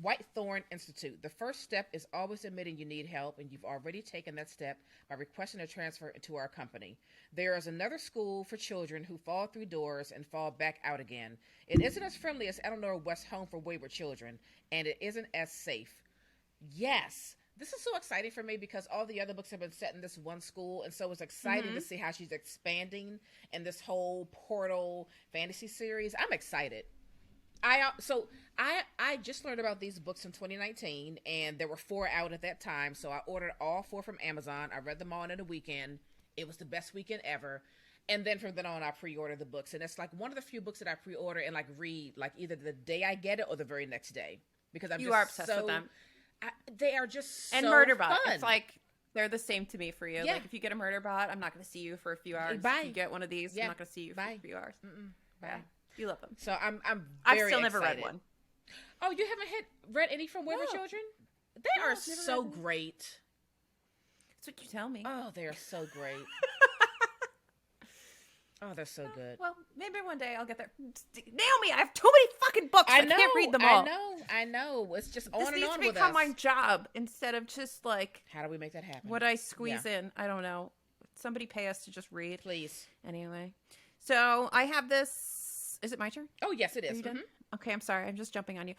Whitethorn Institute. The first step is always admitting you need help, and you've already taken that step by requesting a transfer into our company. There is another school for children who fall through doors and fall back out again. It isn't as friendly as Eleanor West's Home for Wayward Children, and it isn't as safe. Yes, this is so exciting for me because all the other books have been set in this one school, and so it's exciting to see how she's expanding in this whole Portal fantasy series. I'm excited. I just learned about these books in 2019, and there were 4 out at that time, so I ordered all 4 from Amazon. I read them all in a weekend. It was the best weekend ever. And then from then on, I pre-ordered the books, and it's like one of the few books that I pre-order and like read like either the day I get it or the very next day because you are obsessed with them. They are just so
Murderbot.
Fun.
It's like they're the same to me for you. Yeah. Like if you get a Murderbot, I'm not going to see you for a few hours.
Bye.
If you get one of these, I'm not going to see you for a few hours.
Bye.
Yeah. You love them.
So
I've still never read one.
Oh, you haven't read any from Wayward Children? They are so great.
That's what you tell me.
Oh, they are so great. Oh, they're so good.
Well, maybe one day I'll get there. Naomi, I have too many fucking books. I can't read them all.
I know. It's just on and on with us. This
needs to become my job instead of just like...
How do we make that happen?
What I squeeze in. I don't know. Somebody pay us to just read.
Please.
Anyway. So I have this... Is it my turn?
Oh, yes, it is.
Okay, I'm sorry. I'm just jumping on you.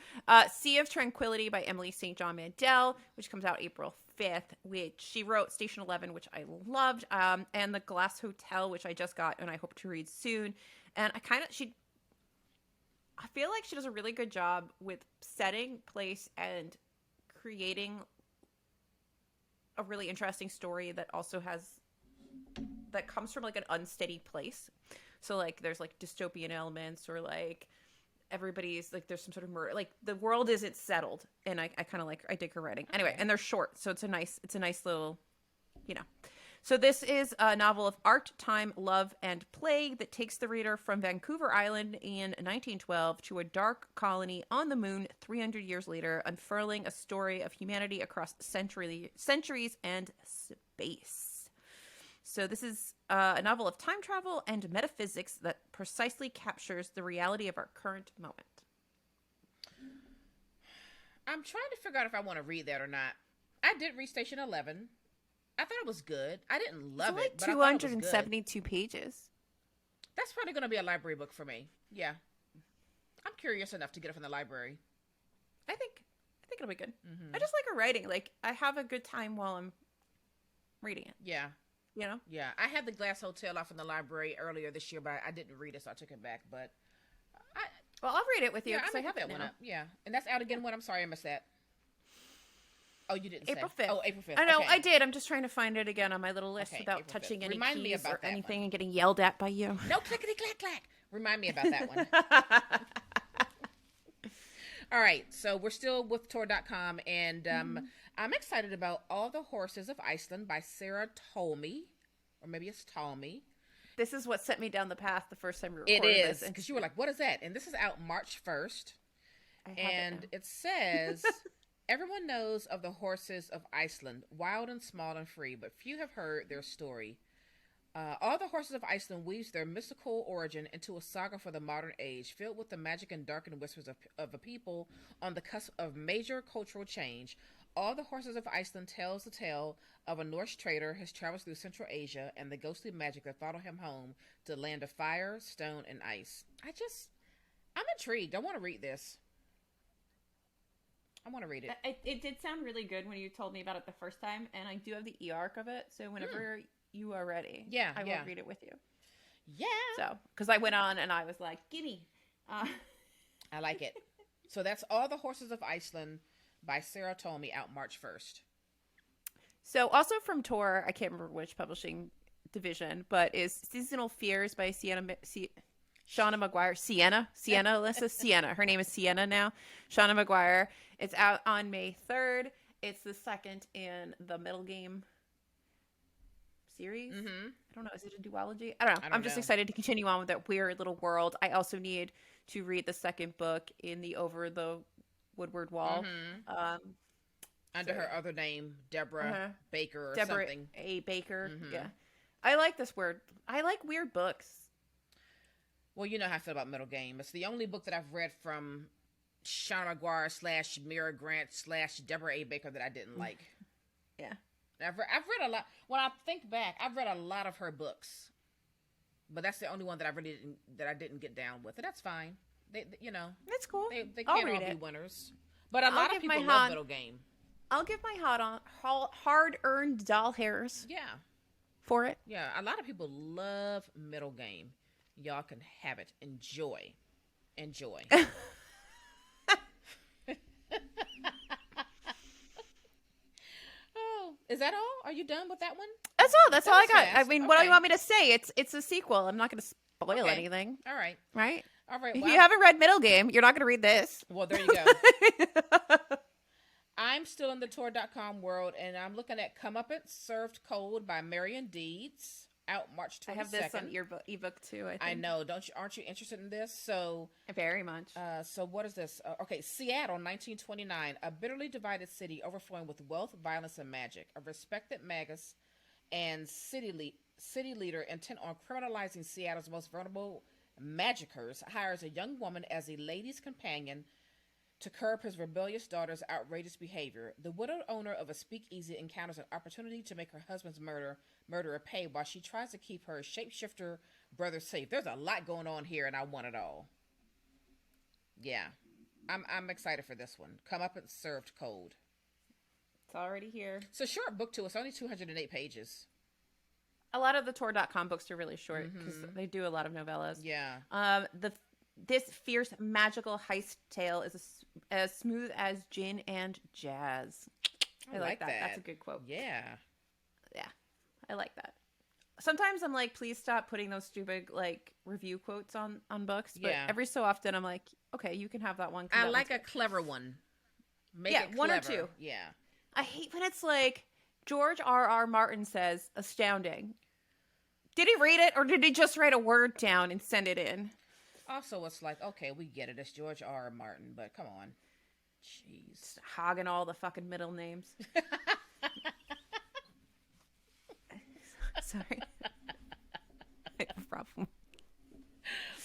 Sea of Tranquility by Emily St. John Mandel, which comes out April 5th, which she wrote Station 11, which I loved, and The Glass Hotel, which I just got and I hope to read soon. And I feel like she does a really good job with setting, place, and creating a really interesting story that also that comes from like an unsteady place. So like there's like dystopian elements or like everybody's like there's some sort of murder, like the world isn't settled, and I kind of I dig her writing. Anyway, and they're short, so it's a nice little, So this is a novel of art, time, love, and plague that takes the reader from Vancouver Island in 1912 to a dark colony on the moon 300 years later, unfurling a story of humanity across centuries and space. So this is a novel of time travel and metaphysics that precisely captures the reality of our current moment.
I'm trying to figure out if I want to read that or not. I did read Station 11. I thought it was good. I didn't love it, but
272 pages.
That's probably going to be a library book for me. Yeah. I'm curious enough to get it from the library.
I think it'll be good. I just like her writing. Like, I have a good time while I'm reading it.
Yeah. Yeah, I had The Glass Hotel off in the library earlier this year, but I didn't read it, so I took it back. But
I'll read it with you.
Yeah, I have that one up. Yeah, and that's out again. When I'm sorry, I missed that. Oh, you didn't
April
say
5th.
Oh, April 5th.
I know, I did. I'm just trying to find it again on my little list without April touching 5th. Any
Remind
keys or anything
one.
And getting yelled at by you.
No clickety clack clack. Remind me about that one. All right, so we're still with Tor.com, and I'm excited about All the Horses of Iceland by Sarah Tolmie, or maybe it's Tolmie.
This is what set me down the path the first time we recorded
this. It is, because you were like, what is that? And this is out March 1st, and it says, everyone knows of the Horses of Iceland, wild and small and free, but few have heard their story. All the Horses of Iceland weaves their mystical origin into a saga for the modern age, filled with the magic and darkened whispers of a people on the cusp of major cultural change. All the Horses of Iceland tells the tale of a Norse trader who travels through Central Asia and the ghostly magic that followed him home to the land of fire, stone, and ice. I'm intrigued. I want to read this. I want to read it.
It did sound really good when you told me about it the first time, and I do have the e-arc of it, so whenever you are ready, I will read it with you.
Yeah.
So, because I went on and I was like, gimme.
I like it. So that's All the Horses of Iceland by Sarah Tolmie, out March 1st.
So also from Tor, I can't remember which publishing division, but is Seasonal Fears by Shawna Mcguire. Sienna, Alyssa, Sienna. Her name is Sienna now. Shawna Mcguire. It's out on May 3rd. It's the second in the Middle Game series.
Mm-hmm.
I don't know. Is it a duology? I don't know. I'm just excited to continue on with that weird little world. I also need to read the second book in the Over the Woodward Wall.
Mm-hmm. Under her other name, Deborah Baker or something.
A. Baker. Mm-hmm. Yeah. I like this word. I like weird books.
Well, you know how I feel about Middle Game. It's the only book that I've read from Shawna Mcguire / Mira Grant / Deborah A. Baker that I didn't like.
Yeah.
I've read a lot. When I think back, I've read a lot of her books, but that's the only one that I didn't get down with. And that's fine.
That's cool.
They can't all be winners. But a lot of people love Middle Game.
I'll give my hard-earned doll hairs.
Yeah.
For it.
Yeah, a lot of people love Middle Game. Y'all can have it. Enjoy. Oh, is that all? Are you done with that one?
That's all. That's all I got. Fast. I mean, what do you want me to say? It's a sequel. I'm not going to spoil anything.
All right.
Right?
All right.
If you haven't read Middle Game, you're not going to read this.
Well, there you go. I'm still in the Tor.com world, and I'm looking at Comeuppance Served Cold by Marion Deeds, out March 22nd.
I have this on ebook too, I think.
I know. Aren't you interested in this? So
very much.
So what is this? Okay, Seattle, 1929, a bitterly divided city overflowing with wealth, violence, and magic. A respected magus and city leader intent on criminalizing Seattle's most vulnerable magicers hires a young woman as a lady's companion to curb his rebellious daughter's outrageous behavior. The widowed owner of a speakeasy encounters an opportunity to make her husband's murderer pay while she tries to keep her shapeshifter brother safe. There's a lot going on here, and I want it all. Yeah. I'm excited for this one. Comeuppance Served Cold.
It's already here.
It's a short book, too. It's only 208 pages.
A lot of the Tor.com books are really short because they do a lot of novellas.
Yeah.
This fierce magical heist tale is as smooth as gin and jazz. I like that. That's a good quote.
Yeah.
Yeah. I like that. Sometimes I'm like, please stop putting those stupid like review quotes on books. But every so often I'm like, okay, you can have that one.
I like a clever one. Make it clever.
One or two.
Yeah.
I hate when it's like George R.R. Martin says astounding. Did he read it or did he just write a word down and send it in?
Also, it's like, okay, we get it. It's George R.R. Martin, but come on. Jeez.
Just hogging all the fucking middle names. Sorry. I have a problem.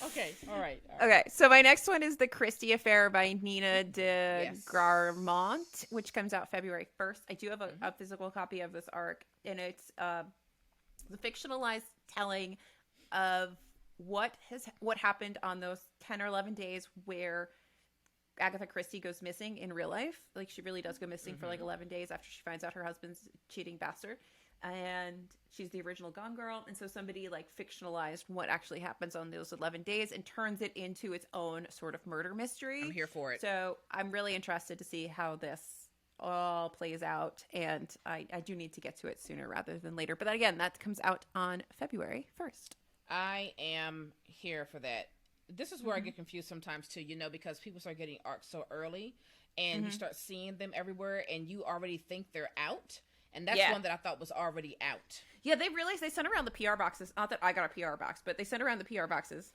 Okay, all right.
Okay, so my next one is The Christie Affair by Nina de Garmont, which comes out February 1st. I do have a physical copy of this arc, and it's the fictionalized telling of what happened on those 10 or 11 days where Agatha Christie goes missing in real life. Like, she really does go missing for like 11 days after she finds out her husband's a cheating bastard. And she's the original Gone Girl. And so somebody like fictionalized what actually happens on those 11 days and turns it into its own sort of murder mystery.
I'm here for it.
So I'm really interested to see how this all plays out. And I do need to get to it sooner rather than later. But again, that comes out on February 1st.
I am here for that. This is where I get confused sometimes too, because people start getting arcs so early and you start seeing them everywhere and you already think they're out. And that's one that I thought was already out.
Yeah, they realized they sent around the PR boxes. Not that I got a PR box, but they sent around the PR boxes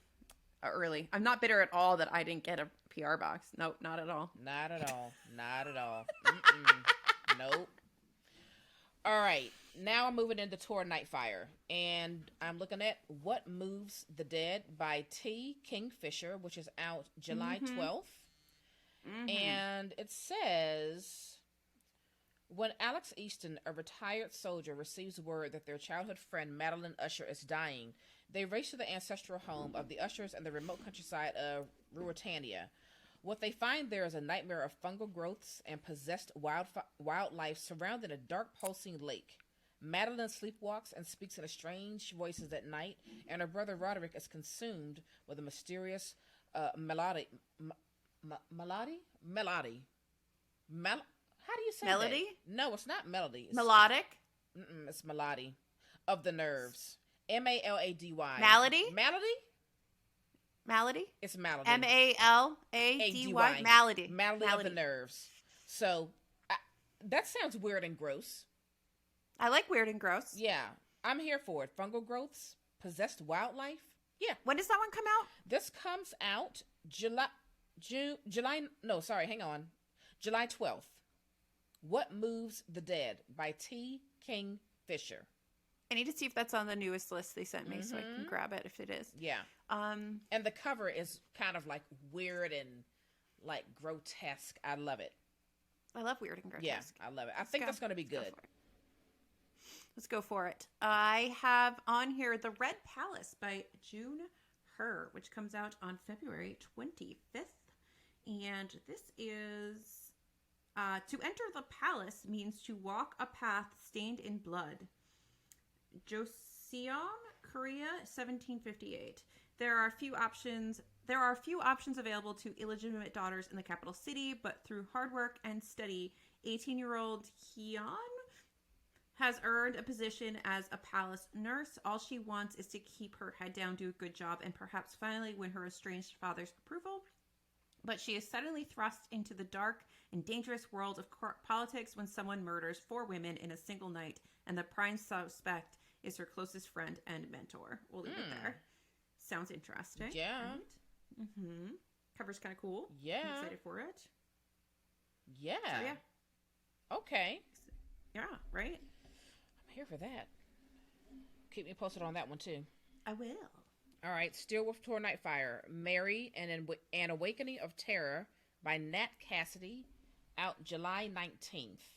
early. I'm not bitter at all that I didn't get a PR box. Nope, not at all.
Not at all. Not at all. Nope. All right. Now I'm moving into Tor Nightfire. And I'm looking at What Moves the Dead by T. Kingfisher, which is out July 12th. And it says... When Alex Easton, a retired soldier, receives word that their childhood friend Madeline Usher is dying, they race to the ancestral home of the Ushers in the remote countryside of Ruritania. What they find there is a nightmare of fungal growths and possessed wildlife surrounding a dark pulsing lake. Madeline sleepwalks and speaks in strange voices at night, and her brother Roderick is consumed with a mysterious melody. How do you say
melody?
That? No, it's not melody. It's
melodic?
It's melody of the nerves. Malady.
Malady?
Malady? It's malady.
Malady. Malady.
Malady of the nerves. So that sounds weird and gross.
I like weird and gross.
Yeah, I'm here for it. Fungal growths, possessed wildlife. Yeah.
When does that one come out?
This comes out July 12th. What Moves the Dead by T. King Fisher.
I need to see if that's on the newest list they sent me so I can grab it if it is.
Yeah. And the cover is kind of like weird and like grotesque. I love it.
I love weird and grotesque.
Yeah, I love it. I think that's going to be good.
Let's go for it. I have on here The Red Palace by June Her, which comes out on February 25th. And this is... to enter the palace means to walk a path stained in blood. Joseon, Korea, 1758. There are a few options available to illegitimate daughters in the capital city, but through hard work and study, 18-year-old Hyun has earned a position as a palace nurse. All she wants is to keep her head down, do a good job, and perhaps finally win her estranged father's approval. But she is suddenly thrust into the dark and dangerous world of politics when someone murders 4 women in a single night, and the prime suspect is her closest friend and mentor. We'll leave it there. Sounds interesting.
Yeah.
Right? Mm-hmm. Cover's kind of cool.
Yeah.
I'm excited for it.
Yeah.
So, yeah.
Okay.
Yeah, right?
I'm here for that. Keep me posted on that one, too.
I will.
All right. Steelwolf Tour Nightfire. Mary and an Awakening of Terror by Nat Cassidy. Out July 19th.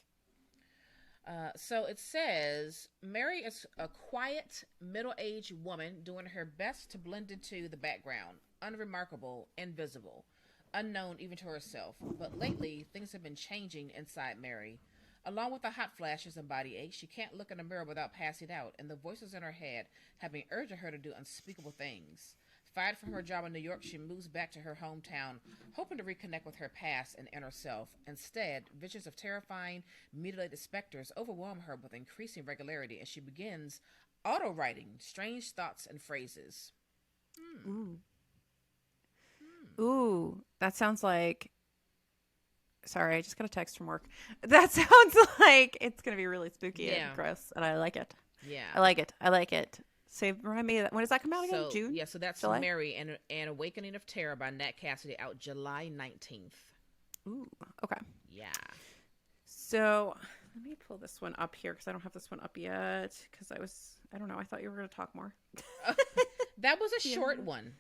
So it says, Mary is a quiet, middle-aged woman doing her best to blend into the background. Unremarkable, invisible, unknown even to herself. But lately, things have been changing inside Mary. Along with the hot flashes and body aches, she can't look in the mirror without passing out, and the voices in her head have been urging her to do unspeakable things. Fired from her job in New York, she moves back to her hometown, hoping to reconnect with her past and inner self. Instead, visions of terrifying, mutilated specters overwhelm her with increasing regularity, and she begins auto-writing strange thoughts and phrases.
Ooh, that sounds like... Sorry, I just got a text from work. That sounds like it's going to be really spooky and gross, and I like it.
Yeah.
I like it. So remind me, when does that come out again? June?
Yeah, so that's
July?
Mary and an Awakening of Terror by Nat Cassidy, out July 19th.
Ooh, okay.
Yeah.
So let me pull this one up here because I don't have this one up yet because I don't know, I thought you were going to talk more.
That was a short one.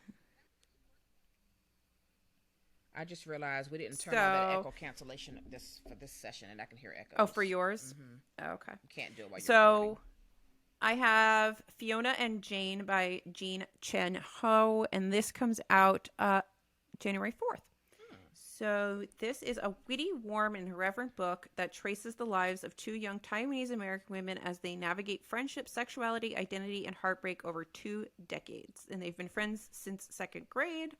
I just realized we didn't turn on that echo cancellation for this session, and I can hear echoes.
Oh, for yours?
Mm-hmm.
Oh, okay.
You can't do it while you're recording.
I have Fiona and Jane by Jean Chen Ho, and this comes out January 4th. So this is a witty, warm, and irreverent book that traces the lives of 2 young Taiwanese American women as they navigate friendship, sexuality, identity, and heartbreak over 2 decades. And they've been friends since 2nd grade,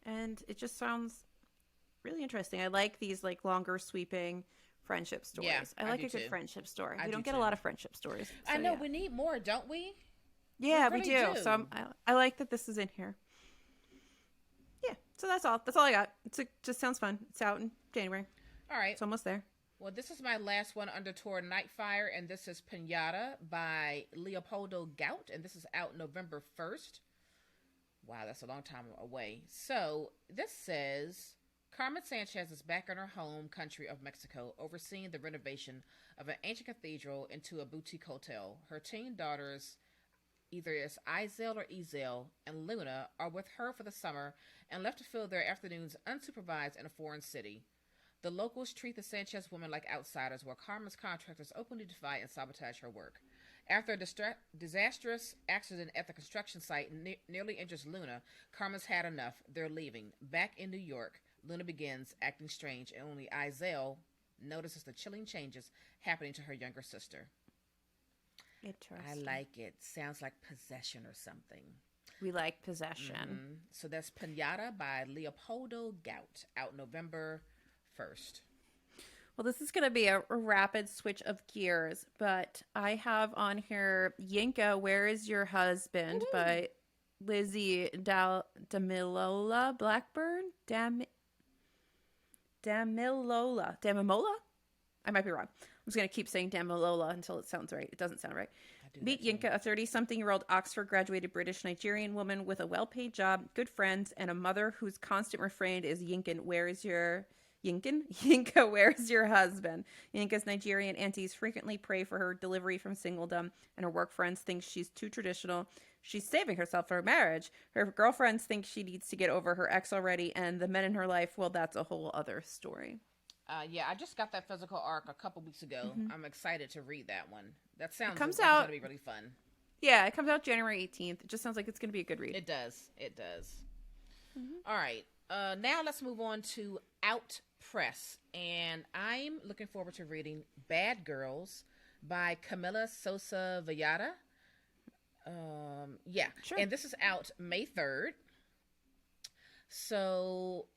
and it just sounds really interesting. I like these longer, sweeping friendship stories.
Yeah,
I like a good friendship story. We don't get a lot of friendship stories. So,
I know, we need more, don't we?
Yeah, we do. So I like that this is in here. Yeah, so that's all. That's all I got. It just sounds fun. It's out in January.
All right.
It's almost there.
Well, this is my last one under Tour Nightfire, and this is Pinata by Leopoldo Gout, and this is out November 1st. Wow, that's a long time away. So this says... Carmen Sanchez is back in her home country of Mexico, overseeing the renovation of an ancient cathedral into a boutique hotel. Her teen daughters, either as Isel or Ezel, and Luna, are with her for the summer and left to fill their afternoons unsupervised in a foreign city. The locals treat the Sanchez women like outsiders, while Carmen's contractors openly defy and sabotage her work. After a disastrous accident at the construction site nearly injures Luna, Carmen's had enough. They're leaving. Back in New York, Luna begins acting strange, and only Isabel notices the chilling changes happening to her younger sister.
Interesting.
I like it. Sounds like possession or something.
We like possession.
Mm-hmm. So that's Pinata by Leopoldo Gout, out November 1st.
Well, this is going to be a rapid switch of gears, but I have on here Yinka, Where Is Your Husband? Ooh. By Lizzie Damilola Blackburn? Damilola. I might be wrong. I'm just going to keep saying Damilola until it sounds right. It doesn't sound right. Meet Yinka, a 30-something-year-old Oxford-graduated British-Nigerian woman with a well-paid job, good friends, and a mother whose constant refrain is Yinka, where is your husband? Yinka's Nigerian aunties frequently pray for her delivery from singledom, and her work friends think she's too traditional. She's saving herself for marriage. Her girlfriends think she needs to get over her ex already, and the men in her life, well, that's a whole other story.
Yeah, I just got that physical arc a couple weeks ago. Mm-hmm. I'm excited to read that one. That sounds
like it's
going to be really fun.
Yeah, it comes out January 18th. It just sounds like it's going to be a good read.
It does. Mm-hmm. All right. Now let's move on to Out Press. And I'm looking forward to reading Bad Girls by Camila Sosa Villada. Yeah. Sure. And this is out May 3rd. So...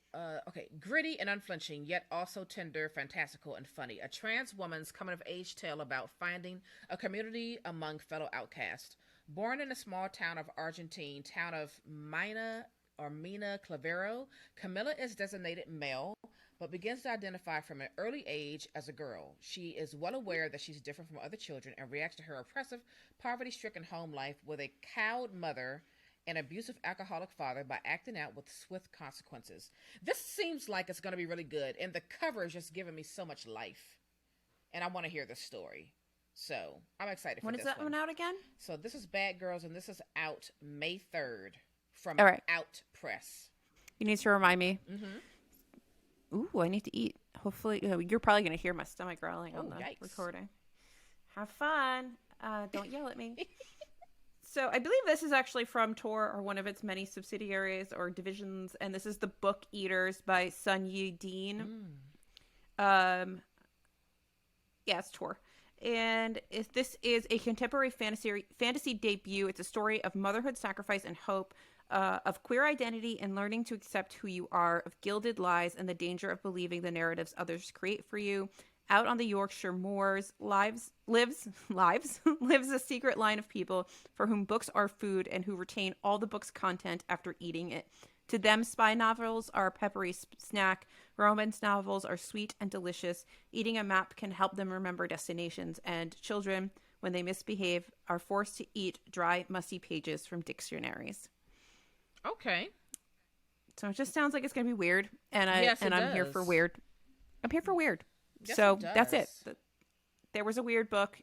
okay, gritty and unflinching, yet also tender, fantastical, and funny. A trans woman's coming-of-age tale about finding a community among fellow outcasts. Born in a small town of Argentine, town of Mina Clavero, Camila is designated male, but begins to identify from an early age as a girl. She is well aware that she's different from other children and reacts to her oppressive, poverty-stricken home life with a cowed mother an abusive alcoholic father by acting out with swift consequences. This seems like it's going to be really good, and the cover is just giving me so much life, and I want to hear this story. So I'm excited for this one.
When is that one out again?
So this is Bad Girls, and this is out May 3rd from Out Press.
You need to remind me. Mm-hmm. Ooh, I need to eat. Hopefully, you're probably going to hear my stomach growling on the recording. Have fun. Don't yell at me. So I believe this is actually from Tor, or one of its many subsidiaries or divisions, and this is The Book Eaters by Sun Yi Dean. Yeah, it's Tor. And this is a contemporary fantasy debut. It's a story of motherhood, sacrifice, and hope, of queer identity and learning to accept who you are, of gilded lies and the danger of believing the narratives others create for you. Out on the Yorkshire moors lives a secret line of people for whom books are food and who retain all the book's content after eating it. To them, spy novels are a peppery snack. Romance novels are sweet and delicious. Eating a map can help them remember destinations. And children, when they misbehave, are forced to eat dry, musty pages from dictionaries.
Okay.
So it just sounds like it's going to be weird. And I'm here for weird. I'm here for weird.
Yes,
so that's it. There was a weird book,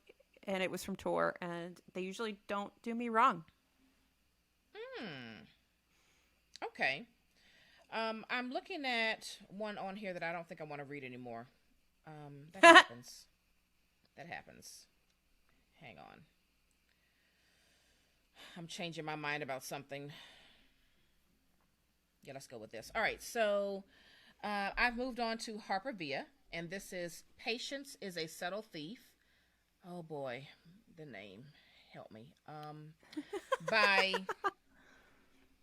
and it was from Tor, and they usually don't do me wrong.
Okay. I'm looking at one on here that I don't think I want to read anymore. That happens. That happens. Hang on. I'm changing my mind about something. Yeah, let's go with this. All right, so I've moved on to Harper Villa. And this is Patience is a Subtle Thief. Oh boy, the name. Help me. By,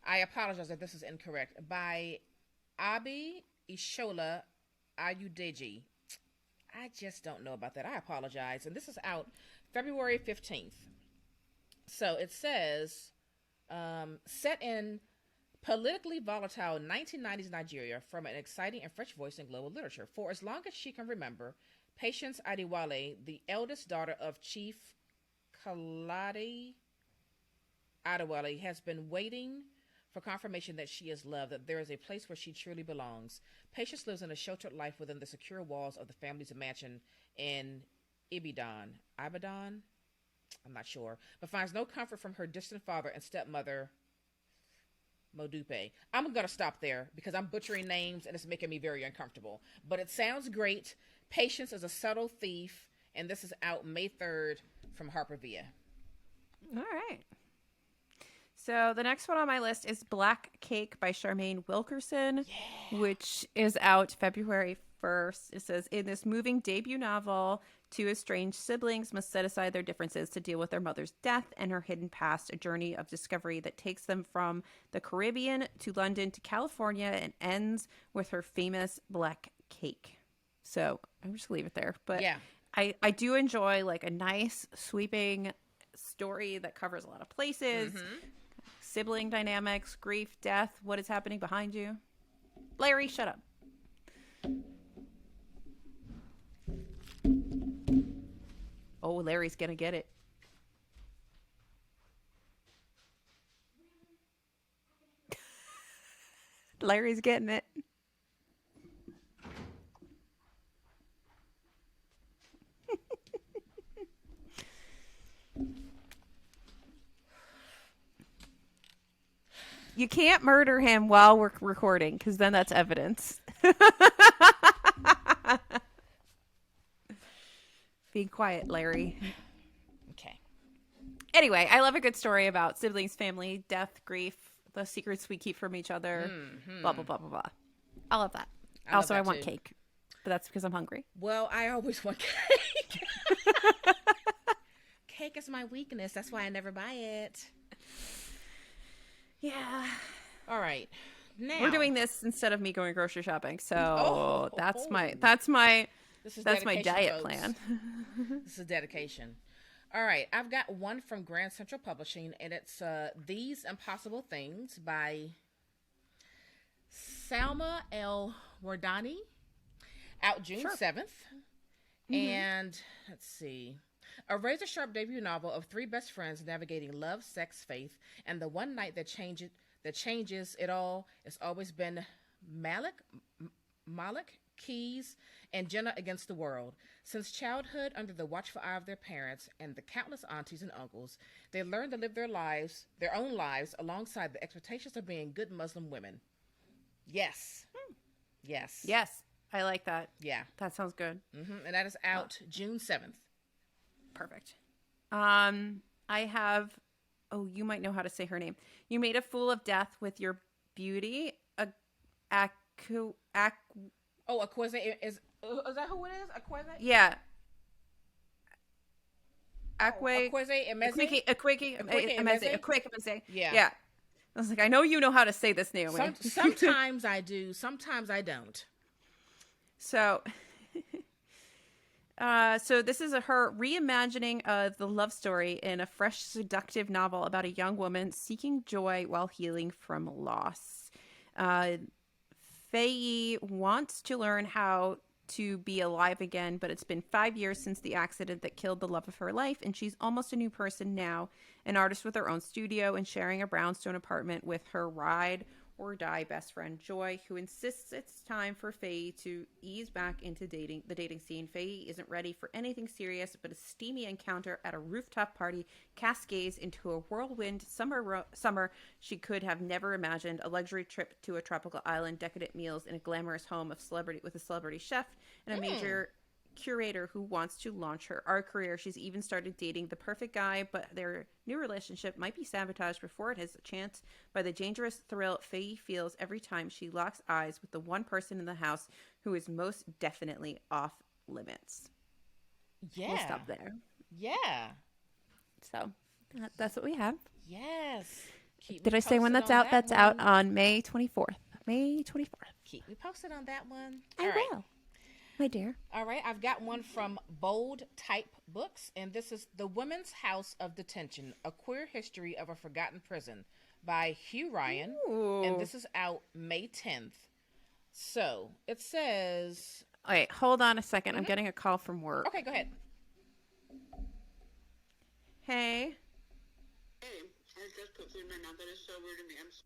I apologize if this is incorrect, by Abi Ishola Ayudeji. I just don't know about that. I apologize. And this is out February 15th. So it says, set in politically volatile 1990s Nigeria from an exciting and fresh voice in global literature. For as long as she can remember, Patience Adewale, the eldest daughter of Chief Kaladi Adewale, has been waiting for confirmation that she is loved, that there is a place where she truly belongs. Patience lives in a sheltered life within the secure walls of the family's mansion in Ibadan? I'm not sure, but finds no comfort from her distant father and stepmother, Modupe. I'm going to stop there because I'm butchering names and it's making me very uncomfortable. But it sounds great. Patience is a subtle thief. And this is out May 3rd from Harper Via.
All right. So the next one on my list is Black Cake by Charmaine Wilkerson, which is out February 1st. It says, in this moving debut novel, two estranged siblings must set aside their differences to deal with their mother's death and her hidden past, a journey of discovery that takes them from the Caribbean to London to California and ends with her famous black cake. So I'm just going to leave it there. But yeah. I do enjoy like a nice sweeping story that covers a lot of places. Sibling dynamics, grief, death, what is happening behind you. Larry, shut up. Oh, Larry's gonna get it. Larry's getting it. You can't murder him while we're recording, because then that's evidence. Be quiet, Larry.
Okay.
Anyway, I love a good story about siblings, family, death, grief, the secrets we keep from each other, blah, blah, blah, blah, blah. I love that. I want cake, but that's because I'm hungry.
Well, I always want cake. Cake is my weakness. That's why I never buy it.
Yeah.
All right. Now
we're doing this instead of me going grocery shopping, so that's my diet plan.
This is dedication. All right, I've got one from Grand Central Publishing, and it's These Impossible Things by Salma El Wardani, out June 7th. And let's see. A razor-sharp debut novel of three best friends navigating love, sex, faith, and the one night that changes it all. It's always been Malik, Keys, and Jenna against the world. Since childhood, under the watchful eye of their parents and the countless aunties and uncles, they learned to live their own lives, alongside the expectations of being good Muslim women. Yes. Yes.
Yes. I like that.
Yeah.
That sounds good.
And that is out June 7th.
Perfect. I have, you might know how to say her name. You made a fool of death with your beauty. Akweze
is that who it is? Akweze?
Yeah.
Akweze
Emeze. Yeah. I was like, I know you know how to say this, Naomi.
Sometimes I do. Sometimes I don't.
So... So this is her reimagining of the love story in a fresh, seductive novel about a young woman seeking joy while healing from loss. Faye wants to learn how to be alive again, but it's been 5 years since the accident that killed the love of her life, and she's almost a new person now, an artist with her own studio and sharing a brownstone apartment with her ride or die best friend Joy, who insists it's time for Faye to ease back into the dating scene. Faye isn't ready for anything serious, but a steamy encounter at a rooftop party cascades into a whirlwind summer she could have never imagined, a luxury trip to a tropical island, decadent meals in a glamorous home of with a celebrity chef, and a major curator who wants to launch her art career. She's even started dating the perfect guy, but their new relationship might be sabotaged before it has a chance by the dangerous thrill Faye feels every time she locks eyes with the one person in the house who is most definitely off limits.
Yeah.
We'll stop there.
Yeah.
So that's what we have.
Yes.
Did I say when that's out? That's out on May 24th. May 24th.
Keep me posted on that one.
I will. My dear.
All right, I've got one from Bold Type Books, and this is The Women's House of Detention, A Queer History of a Forgotten Prison by Hugh Ryan. Ooh. And this is out May 10th. So, it says...
Wait, hold on a second. I'm getting a call from work.
Okay, go ahead.
Hey.
Hey, I just put food in my mouth. That is so weird to me. I'm sorry.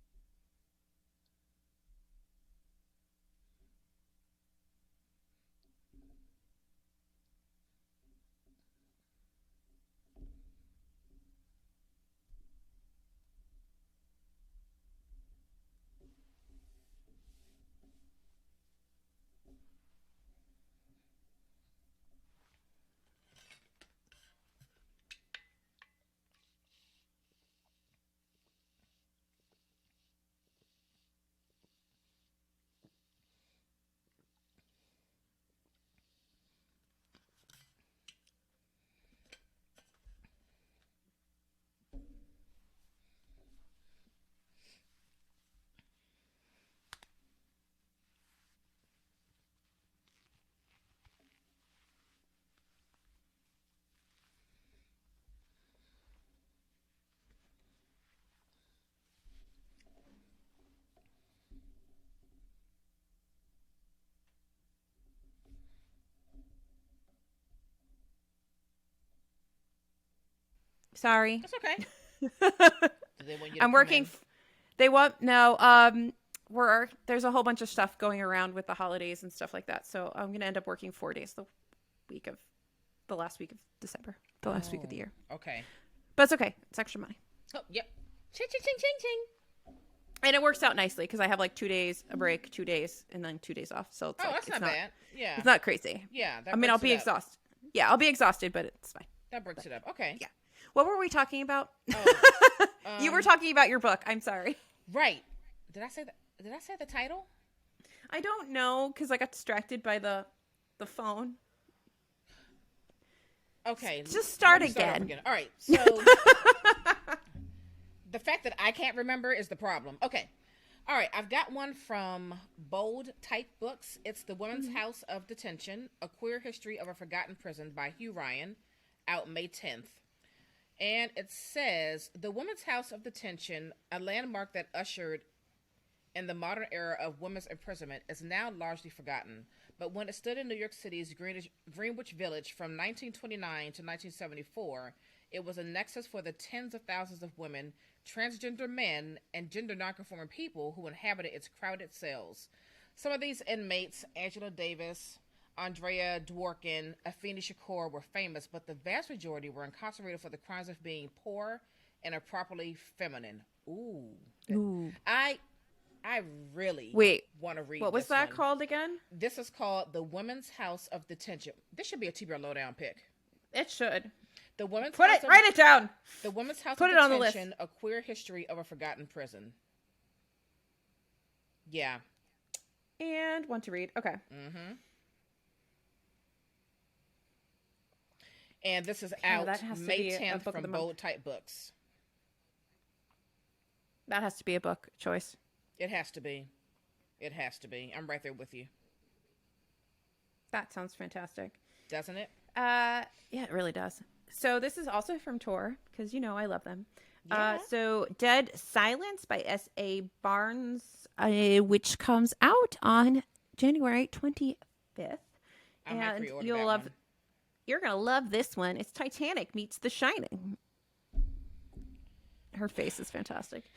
Sorry.
That's okay. Do they want you to
I'm working. They want no. There's a whole bunch of stuff going around with the holidays and stuff like that. So I'm gonna end up working 4 days the last week of December, the last week of the year.
Okay.
But it's okay. It's extra money.
Oh, yep. Ching, ching, ching, ching, ching.
And it works out nicely because I have like 2 days a break, 2 days, and then 2 days off. So it's
that's not bad. Yeah.
It's not crazy.
Yeah.
I mean, I'll be exhausted. Yeah, I'll be exhausted, but it's fine.
That breaks it up. Okay.
Yeah. What were we talking about? You were talking about your book. I'm sorry.
Right. Did I say that? Did I say the title?
I don't know because I got distracted by the phone.
Okay.
Just start again.
All right. So the fact that I can't remember is the problem. Okay. All right. I've got one from Bold Type Books. It's The Women's House of Detention, A Queer History of a Forgotten Prison by Hugh Ryan, out May 10th. And it says, The Women's House of Detention, a landmark that ushered in the modern era of women's imprisonment, is now largely forgotten. But when it stood in New York City's Greenwich Village from 1929 to 1974, it was a nexus for the tens of thousands of women, transgender men, and gender nonconforming people who inhabited its crowded cells. Some of these inmates, Angela Davis, Andrea Dworkin, Afeni Shakur, were famous, but the vast majority were incarcerated for the crimes of being poor and improperly feminine. Ooh. I really want to read
what was that called again?
This is called The Women's House of Detention. This should be a TBR Lowdown pick.
It should.
The Women's
Write it down.
The Women's House
of
Detention,
on the list.
A Queer History of a Forgotten Prison. Yeah.
And want to read. Okay.
Mm-hmm. And this is out May 10th from Bold Type Books.
That has to be a book choice.
It has to be. It has to be. I'm right there with you.
That sounds fantastic.
Doesn't it?
Yeah, it really does. So this is also from Tor, because, I love them.
Yeah.
So Dead Silence by S.A. Barnes, which comes out on January 25th.
I might pre-order
you'll
that
love.
one.
You're going to love this one. It's Titanic meets The Shining. Her face is fantastic.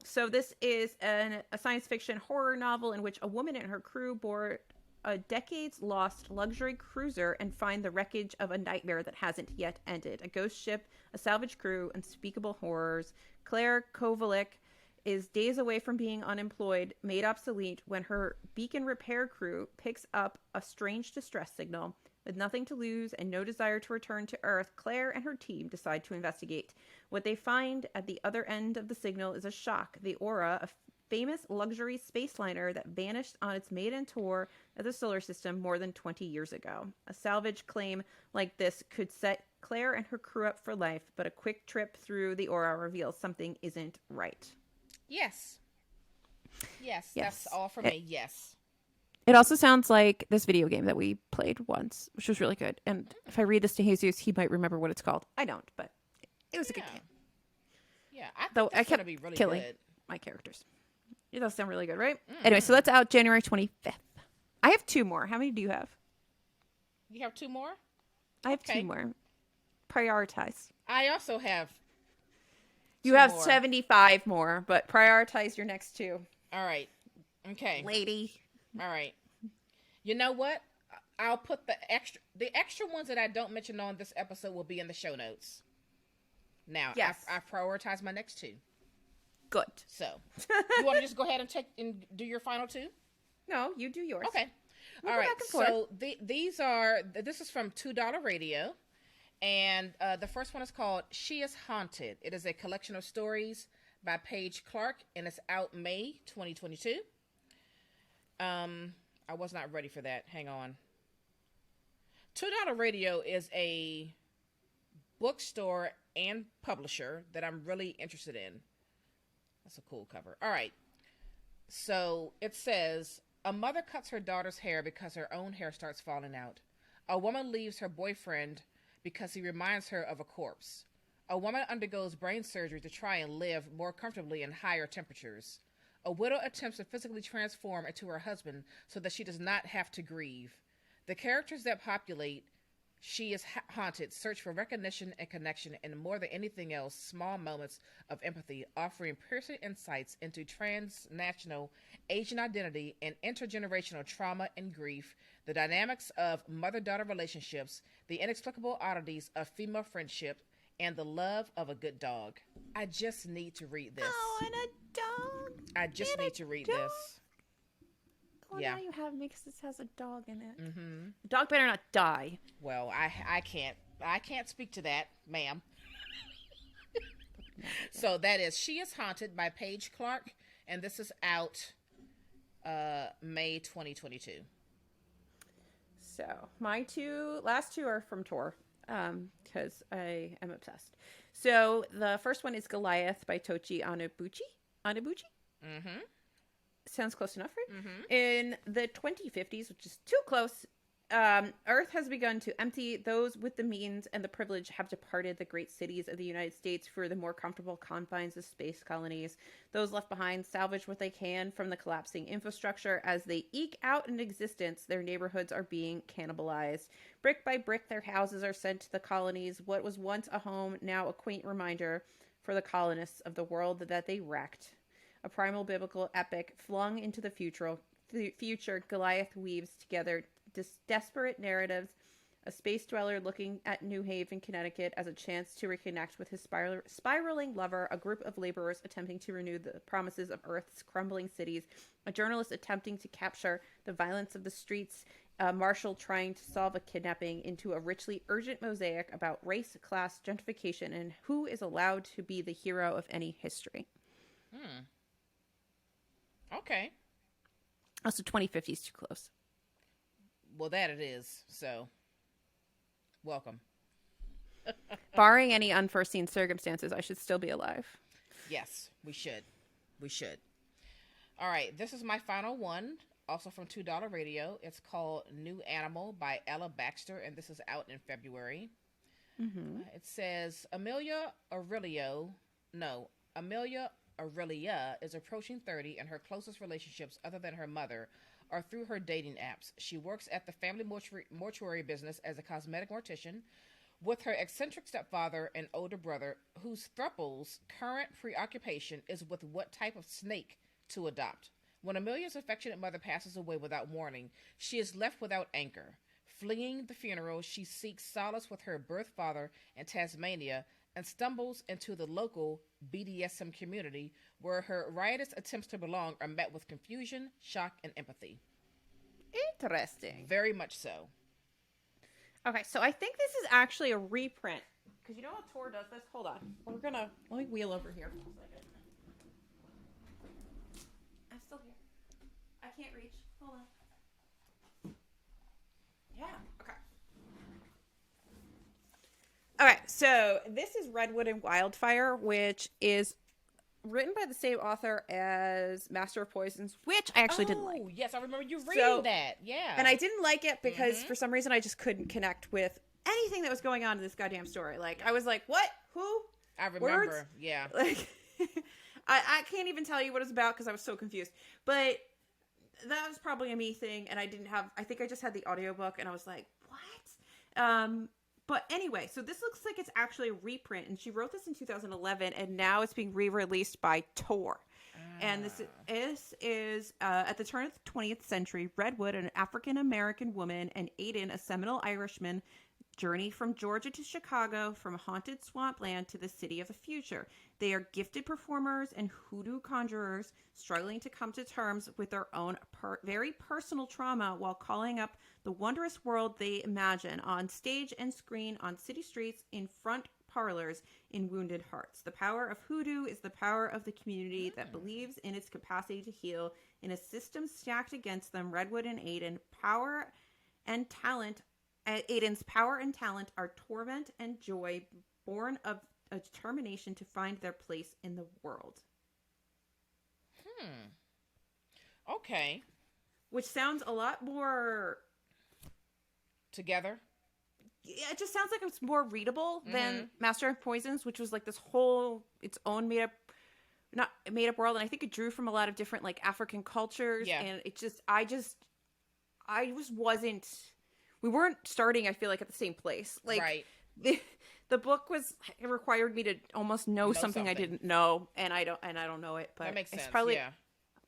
So this is a science fiction horror novel in which a woman and her crew board a decades-lost luxury cruiser and find the wreckage of a nightmare that hasn't yet ended. A ghost ship, a salvage crew, unspeakable horrors. Claire Kovalik is days away from being unemployed, made obsolete, when her beacon repair crew picks up a strange distress signal. With nothing to lose and no desire to return to Earth, Claire and her team decide to investigate. What they find at the other end of the signal is a shock. The Aura, a famous luxury space liner that vanished on its maiden tour of the solar system more than 20 years ago. A salvage claim like this could set Claire and her crew up for life, but a quick trip through the Aura reveals something isn't right.
Yes. That's all for me. Yes.
It also sounds like this video game that we played once, which was really good. And if I read this to Jesus, he might remember what it's called. I don't, but it was a good game.
Yeah, I kept be really
killing
good.
My characters. It does sound really good, right?
Mm-hmm.
Anyway, so that's out January 25th. I have 2 more. How many do you have?
You have 2 more?
I have 2 more. Prioritize.
I also have
You have 75 more, but prioritize your next 2.
All right. Okay.
Lady.
All right. You know what? I'll put the extra ones that I don't mention on this episode will be in the show notes. Now,
yes.
I prioritize my next 2.
Good.
So, you want to just go ahead and do your final 2?
No, you do yours.
Okay.
We'll
all right. So this is from $2 Radio, and the first one is called She is Haunted. It is a collection of stories by Paige Clark, and it's out May 2022. I was not ready for that. Hang on. $2 Radio is a bookstore and publisher that I'm really interested in. That's a cool cover. All right. So it says, a mother cuts her daughter's hair because her own hair starts falling out. A woman leaves her boyfriend because he reminds her of a corpse. A woman undergoes brain surgery to try and live more comfortably in higher temperatures. A widow attempts to physically transform into her husband so that she does not have to grieve. The characters that populate She is haunted, search for recognition and connection, and more than anything else, small moments of empathy, offering piercing insights into transnational Asian identity and intergenerational trauma and grief, the dynamics of mother-daughter relationships, the inexplicable oddities of female friendship, and the love of a good dog. I just need to read this.
Oh, and a dog.
I just need to read this.
Well, now you have me because this has a dog in it. Mm-hmm. The dog better not die.
Well, I can't speak to that, ma'am. So that is She is Haunted by Paige Clark, and this is out May 2022.
So my last two are from Tor, because I am obsessed. So the first one is Goliath by Tochi Anabuchi. Mm-hmm. Sounds close enough, right? Mm-hmm. In the 2050s, which is too close, Earth has begun to empty. Those with the means and the privilege have departed the great cities of the United States for the more comfortable confines of space colonies. Those left behind salvage what they can from the collapsing infrastructure. As they eke out an existence, their neighborhoods are being cannibalized. Brick by brick, their houses are sent to the colonies. What was once a home, now a quaint reminder for the colonists of the world that they wrecked. A primal biblical epic flung into the future, Goliath weaves together desperate narratives, a space dweller looking at New Haven, Connecticut as a chance to reconnect with his spiraling lover, a group of laborers attempting to renew the promises of Earth's crumbling cities, a journalist attempting to capture the violence of the streets, a marshal trying to solve a kidnapping into a richly urgent mosaic about race, class, gentrification, and who is allowed to be the hero of any history.
Okay.
Also, 2050 is too close.
Well, that it is. So, welcome.
Barring any unforeseen circumstances, I should still be alive.
Yes, we should. We should. All right. This is my final one, also from $2 Radio. It's called New Animal by Ella Baxter, and this is out in February. Mm-hmm. It says, Amelia Aurelia is approaching 30, and her closest relationships, other than her mother, are through her dating apps. She works at the family mortuary business as a cosmetic mortician with her eccentric stepfather and older brother, whose thruple's current preoccupation is with what type of snake to adopt. When Amelia's affectionate mother passes away without warning, she is left without anchor. Fleeing the funeral, she seeks solace with her birth father in Tasmania and stumbles into the local BDSM community where her riotous attempts to belong are met with confusion, shock, and empathy.
Interesting.
Very much so.
Okay, so I think this is actually a reprint. Because you know how Tor does this? Hold on. Let me wheel over here for a second. I'm still here. I can't reach. Hold on. Yeah, okay. Okay, so this is Redwood and Wildfire, which is written by the same author as Master of Poisons, which I actually didn't like.
Oh, yes, I remember you reading that. Yeah.
And I didn't like it because for some reason I just couldn't connect with anything that was going on in this goddamn story. Like, I was like, what? Who?
I remember.
Words?
Yeah.
Like, I can't even tell you what it's about because I was so confused. But that was probably a me thing, and I think I just had the audiobook, and I was like, what? But anyway, so this looks like it's actually a reprint, and she wrote this in 2011, and now it's being re-released by Tor. And this is at the turn of the 20th century, Redwood, an African-American woman, and Aiden, a Seminole Irishman, journey from Georgia to Chicago, from haunted swampland to the city of the future. They are gifted performers and hoodoo conjurers struggling to come to terms with their own very personal trauma while calling up the wondrous world they imagine on stage and screen, on city streets, in front parlors, in wounded hearts. The power of hoodoo is the power of the community that believes in its capacity to heal. In a system stacked against them, Redwood and Aiden's power and talent are torment and joy, born of a determination to find their place in the world.
Okay.
Which sounds a lot more
together.
Yeah, it just sounds like it's more readable than Master of Poisons, which was like this whole its own made up world, and I think it drew from a lot of different like African cultures. Yeah. And it just I wasn't we weren't starting, I feel like, at the same place. Like,
right.
The book it required me to almost know something I didn't know, and I don't know it. But
that makes sense.
Probably,
yeah.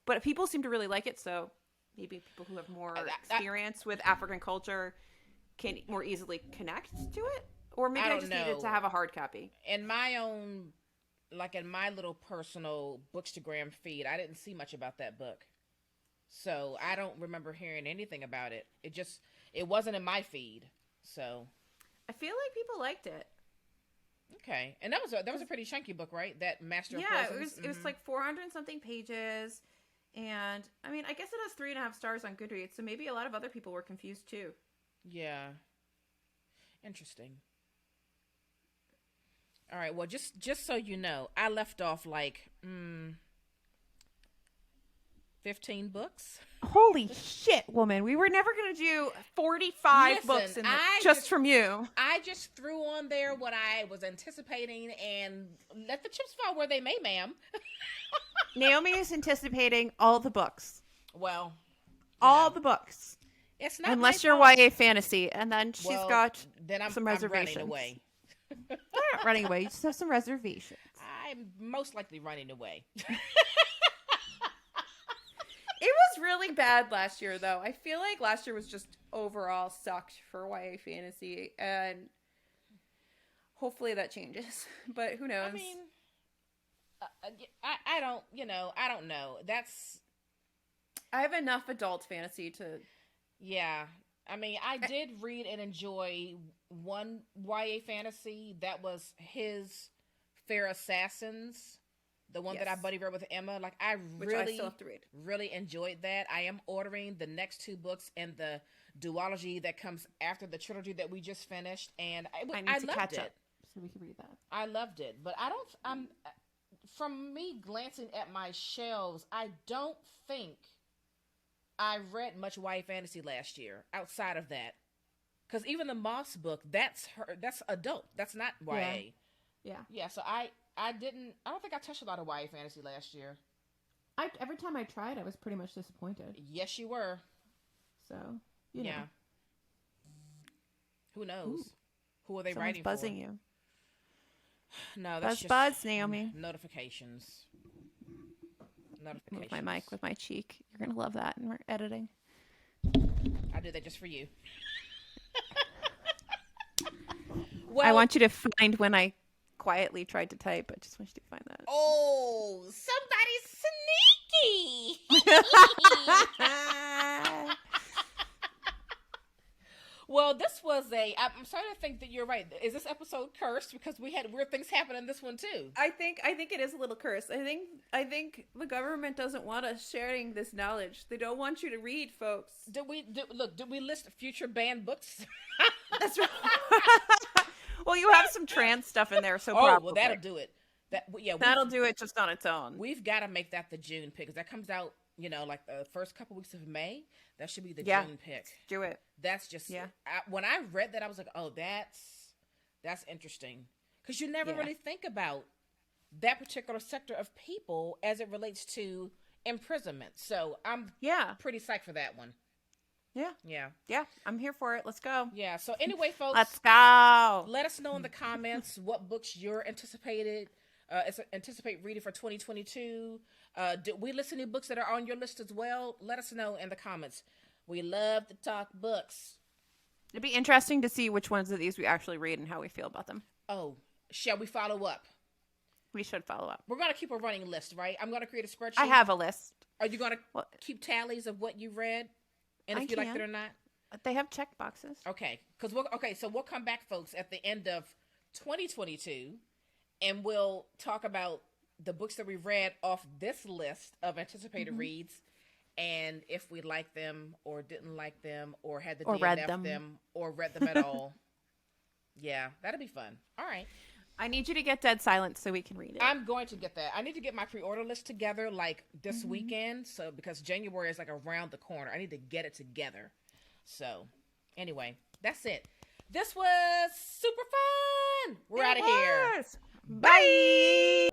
But people seem to really like it, so maybe people who have more experience with African culture can more easily connect to it, or maybe I just needed to have a hard copy.
In my own, like in my little personal Bookstagram feed, I didn't see much about that book, so I don't remember hearing anything about it. It wasn't in my feed, so
I feel like people liked it.
Okay, and that was a pretty chunky book, right? That Master of Poisons.
It was like 400 and something pages, and I mean, I guess it has 3.5 stars on Goodreads, so maybe a lot of other people were confused too.
Yeah, interesting. All right, well, just so you know, I left off like 15 books.
Holy shit, woman. We were never going to do 45 books just from you.
I just threw on there what I was anticipating and let the chips fall where they may, ma'am.
Naomi is anticipating all the books.
Well,
all the books.
It's not
unless you're YA fantasy, and then she's got some reservations.
I'm running away.
You're not running away. You just have some reservations.
I'm most likely running away.
It was really bad last year, though. I feel like last year was just overall sucked for YA fantasy, and hopefully that changes. But who knows?
I mean, I don't know.
I have enough adult fantasy to.
Yeah, I mean, I did read and enjoy one YA fantasy that was his Fair Assassins. The one that I buddy read with Emma, like I still have to read. Really enjoyed that. I am ordering the next 2 books in the duology that comes after the trilogy that we just finished, and I need to catch up
so we can read that.
I loved it, but from me glancing at my shelves, I don't think I read much YA fantasy last year outside of that, because even the Moss book, that's adult. That's not YA. Yeah. So I don't think I touched a lot of YA fantasy last year.
Every time I tried, I was pretty much disappointed.
Yes, you were.
So, you know.
Who knows? Ooh. Who are they
Someone's
writing
buzzing
for?
You.
No, that's
buzz, Naomi.
Notifications.
Move my mic with my cheek. You're going to love that in editing.
I do that just for you.
I want you to find when I quietly tried to type. I just want you to find that.
Oh, somebody's sneaky. Well, this was I'm starting to think that you're right. Is this episode cursed because we had weird things happen in this one too?
I think it is a little cursed. I think the government doesn't want us sharing this knowledge. They don't want you to read, folks.
Did we list future banned books?
That's right. Well, you have some trans stuff in there, so probably.
Well, that'll do it.
That'll do it just on its own.
We've got to make that the June pick, because that comes out, like the first couple weeks of May. That should be the June pick.
Do it.
That's just when I read that, I was like, oh, that's interesting, because you never really think about that particular sector of people as it relates to imprisonment. So I'm pretty psyched for that one. Yeah. I'm here for it. Let's go. Yeah. So anyway, folks,
let's go.
Let us know in the comments what books you're anticipate reading for 2022. Do we listen to books that are on your list as well? Let us know in the comments. We love to talk books.
It'd be interesting to see which ones of these we actually read and how we feel about them.
Oh, shall we follow up?
We should follow up.
We're going to keep a running list, right? I'm going to create a spreadsheet.
I have a list.
Are you going to keep tallies of what you read? And if you liked it or not?
They have check boxes.
Okay. So we'll come back, folks, at the end of 2022, and we'll talk about the books that we read off this list of anticipated reads, and if we liked them or didn't like them or had the DNF them or read them at all. Yeah, that'll be fun. All right.
I need you to get dead silent so we can read it.
I'm going to get that. I need to get my pre-order list together like this weekend, so because January is like around the corner. I need to get it together. So, anyway, that's it. This was super fun. We're out of here.
Bye.